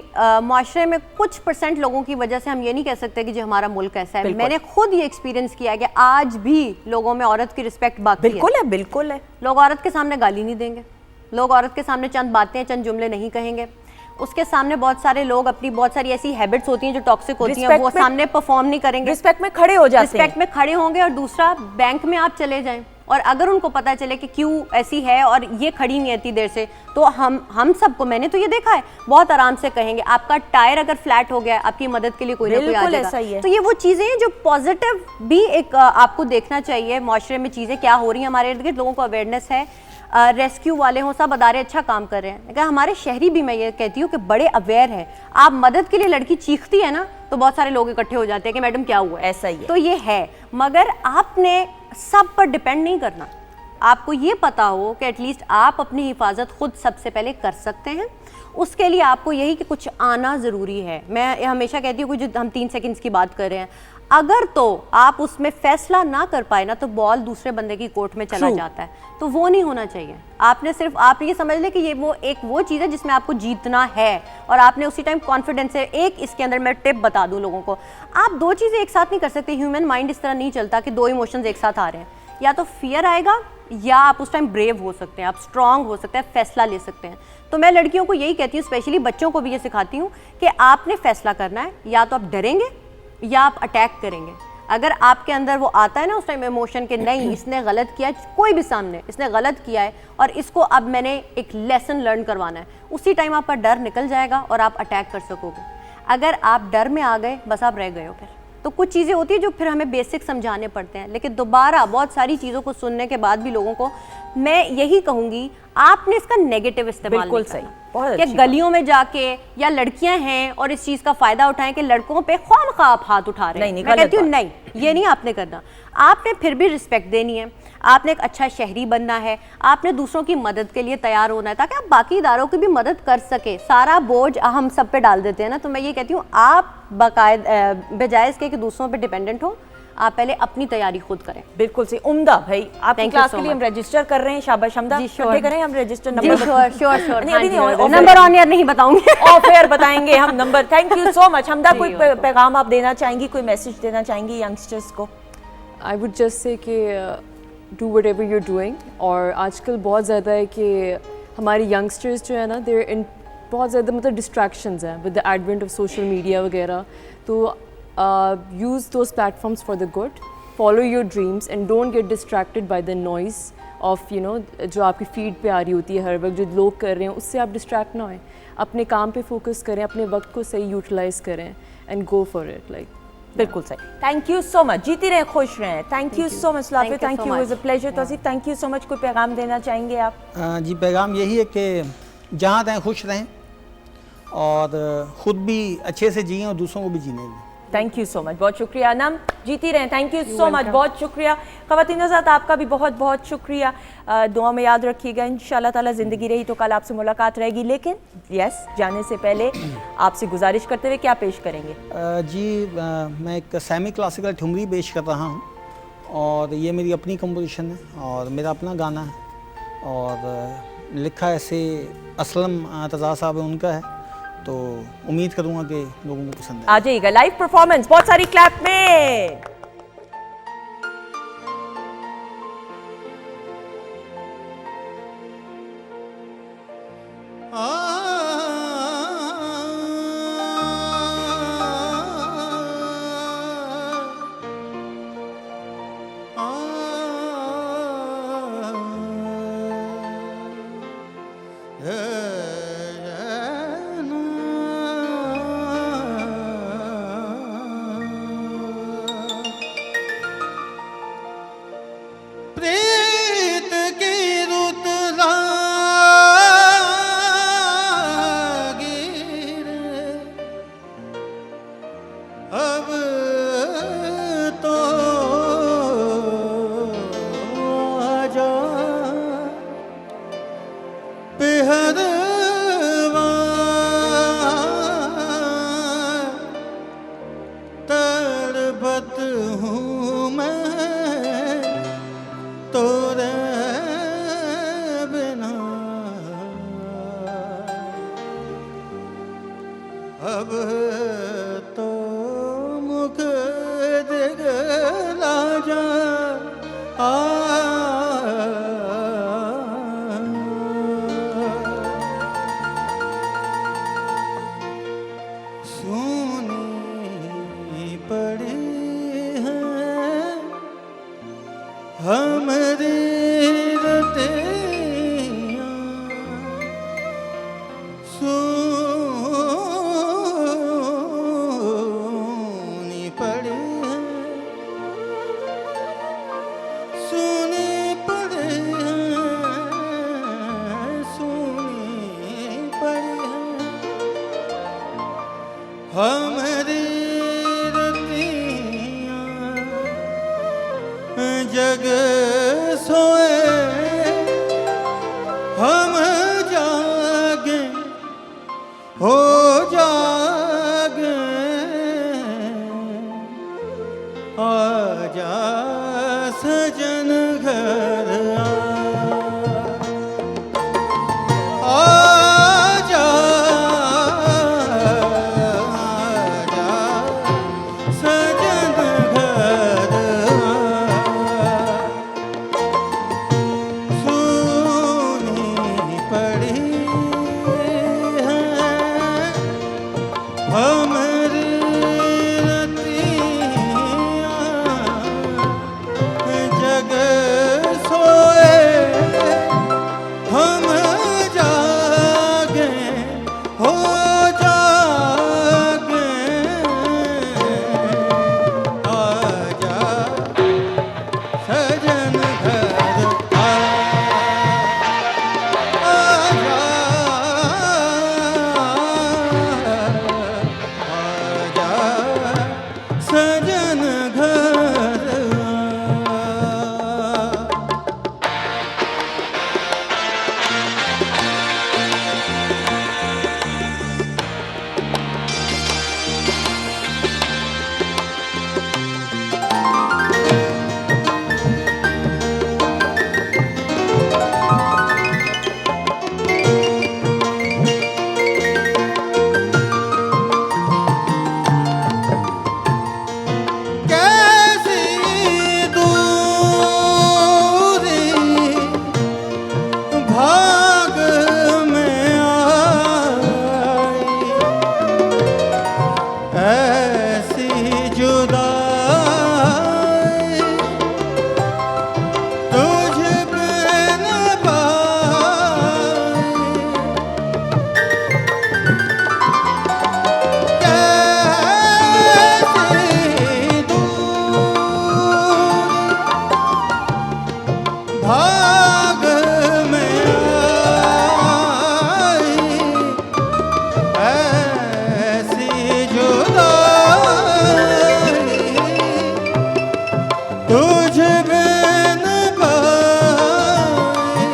माशरे में कुछ % लोगों की वजह से हम ये नहीं कह सकते कि जो हमारा मुल्क ऐसा है। मैंने खुद ये एक्सपीरियंस किया कि आज भी लोगों में औरत की रिस्पेक्ट बाकी है। बिल्कुल है। लोग औरत के सामने गाली नहीं देंगे, लोग औरत के सामने चंद बातें, चंद जुमले नहीं कहेंगे, उसके सामने बहुत सारे लोग अपनी बहुत सारी ऐसी हैबिट्स होती हैं जो टॉक्सिक होती हैं, वो सामने परफॉर्म नहीं करेंगे, रिस्पेक्ट में खड़े हो जाते हैं, रिस्पेक्ट में खड़े होंगे। और दूसरा, बैंक में आप चले जाएं और अगर उनको पता चले कि क्यों ऐसी है और ये खड़ी नहीं है इतनी देर से, तो हम सबको, मैंने तो ये देखा है, बहुत आराम से कहेंगे। आपका टायर अगर फ्लैट हो गया, आपकी मदद के लिए कोई ना कोई आ जाएगा। तो ये वो चीज़ें हैं जो पॉजिटिव भी एक आपको देखना चाहिए। माशरे में चीज़ें क्या हो रही हैं, हमारे इर्द गिर्द लोगों को अवेयरनेस है, रेस्क्यू वाले हों, सब अदारे अच्छा काम कर रहे हैं। लेकिन हमारे शहरी भी, मैं ये कहती हूँ कि बड़े अवेयर हैं। आप मदद के लिए लड़की चीखती है ना, तो बहुत सारे लोग इकट्ठे हो जाते हैं कि मैडम क्या हुआ है। ऐसा ही है। तो ये है, मगर आपने सब पर डिपेंड नहीं करना। आपको ये पता हो कि एटलीस्ट आप अपनी हिफाजत खुद सबसे पहले कर सकते हैं। उसके लिए आपको यही कि कुछ आना ज़रूरी है। मैं हमेशा कहती हूँ कि जो हम 3 सेकंड्स की बात कर रहे हैं, अगर तो आप उसमें फैसला ना कर पाए ना, तो बॉल दूसरे बंदे की कोर्ट में चला जाता है। तो वो नहीं होना चाहिए। आपने सिर्फ, आप ये समझ लें कि ये वो चीज़ है जिसमें आपको जीतना है और आपने उसी टाइम कॉन्फिडेंस है। एक इसके अंदर मैं टिप बता दूं लोगों को, आप 2 चीज़ें एक साथ नहीं कर सकते। ह्यूमन माइंड इस तरह नहीं चलता कि 2 इमोशंस एक साथ आ रहे हैं। या तो फियर आएगा या आप उस टाइम ब्रेव हो सकते हैं, आप स्ट्रांग हो सकते हैं, फैसला ले सकते हैं। तो मैं लड़कियों को यही कहती हूँ, स्पेशली बच्चों को भी ये सिखाती हूँ कि आपने फैसला करना है, या तो आप डरेंगे या आप अटैक करेंगे। अगर आपके अंदर वो आता है ना उस टाइम इमोशन के, नहीं इसने गलत किया, कोई भी सामने इसने गलत किया है और इसको अब मैंने एक लेसन लर्न करवाना है, उसी टाइम आपका डर निकल जाएगा और आप अटैक कर सकोगे। अगर आप डर में आ गए, बस आप रह गए हो। फिर तो कुछ चीज़ें होती है जो फिर हमें बेसिक समझाने पड़ते हैं। लेकिन दोबारा बहुत सारी चीज़ों को सुनने के बाद भी लोगों को मैं यही कहूँगी, आपने इसका नेगेटिव इस्तेमाल नहीं करना कि गलियों में जाके, या लड़कियां हैं और इस चीज़ का फ़ायदा उठाएं कि लड़कों पे ख्वामख्वाह आप हाथ उठा रहे हैं। मैं कहती हूँ नहीं, ये नहीं आपने करना। आपने फिर भी रिस्पेक्ट देनी है, आपने एक अच्छा शहरी बनना है, आपने दूसरों की मदद के लिए तैयार होना है ताकि आप बाकी इदारों की भी मदद कर सके। सारा बोझ हम सब पे डाल देते हैं ना। तो मैं ये कहती हूँ, आप बजाय इसके कि दूसरों पे डिपेंडेंट हो, आप पहले अपनी तैयारी खुद करें। बिल्कुल सही, उम्दा भाई। आपकी क्लास के लिए हम रजिस्टर कर रहे हैं, शाबाश हमदा। इकट्ठे करें हम register number. Sure number on air नहीं बताऊंगी, ऑफ एयर बताएंगे हम number. Thank you so much Hamda. कोई पैगाम आप देना चाहेंगी, कोई मैसेज देना चाहेंगी यंगस्टर्स को? आई वुड जस्ट से कि do what ever you're doing. और आजकल बहुत ज़्यादा है कि हमारे यंगस्टर्स जो है ना, देर इन बहुत ज़्यादा मतलब डिस्ट्रैक्शंस हैं with the advent of social media वगैरह। तो use those platforms for the good, follow your dreams and don't get distracted by the noise of जो आपकी फीड पे आ रही होती है हर वक्त, जो लोग कर रहे हैं उससे आप डिस्ट्रैक्ट ना होएं। अपने काम पे फोकस करें, अपने वक्त को सही यूटिलाइज करें and go for it. Like बिल्कुल सही। Thank you so much. जीती रहें, खुश रहें। Thank you so much Lafiya. Thank you, is a pleasure. Tauseef, thank you so much. कोई पैगाम देना चाहेंगे आप? जी, पैगाम यही है कि जहाँ तक खुश रहें और ख़ुद भी अच्छे से जिएं और दूसरों को भी जीने दें। थैंक यू सो मच, बहुत शुक्रिया। नम, जीती रहें। थैंक यू सो मच, बहुत शुक्रिया। ख़वातीन हज़रात, आपका भी बहुत बहुत शुक्रिया। दुआ में याद रखिएगा। इंशाल्लाह ताला ज़िंदगी रही तो कल आपसे मुलाकात रहेगी। लेकिन यस, जाने से पहले आपसे गुजारिश करते हुए क्या पेश करेंगे? जी, मैं एक सेमी क्लासिकल ठुमरी पेश कर रहा हूँ और ये मेरी अपनी कंपोजिशन है और मेरा अपना गाना है और लिखा ऐसे असलम तज़ा साहब है, उनका है। तो उम्मीद करूँगा कि लोगों को पसंद आ जाइएगा। लाइव परफॉर्मेंस, बहुत सारी क्लैप में। प्रीत की रुत गुरबत हूँ मैं तोरे बिना, अब तो मुख दिखला जा सोनी पड़ी है हमारी रतियाँ, सोनी पड़ी है, सोनी पड़ी है, सोनी पड़ी है हमारी रतियाँ, जग सोए हम जागे हो जागे, आजा सजन घर आजा, आजा सजन घर सोनी पड़ी है हमारी रतियाँ, जग सोए हम जागे हो जागे, आजा सजन घर आजा, आजा सजन घर कैसी दूरी भाग में आई, ऐसी जुदाई तुझ बिन पाई, कैसी दूरी भाग में आई, ऐसी जुदाई तुझ बिन पाई,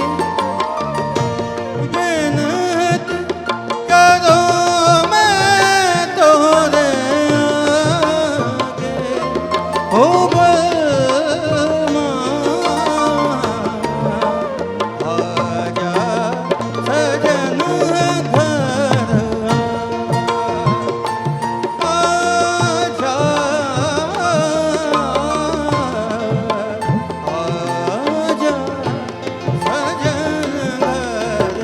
बिनती करो मैं तोरे आगे हो बलमा, आजा सजन घर आजा, आजा सजन घर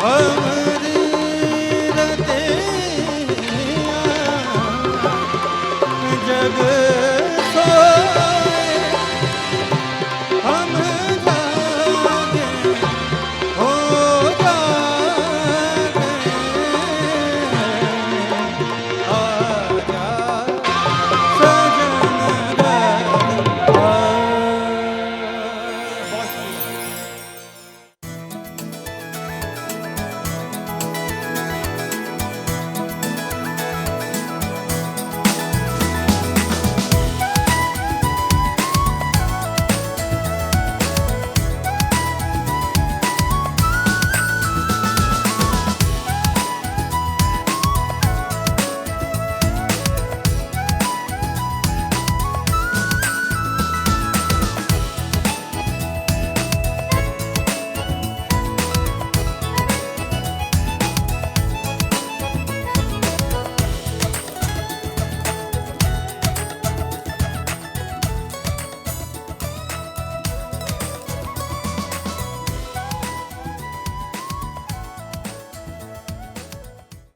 हम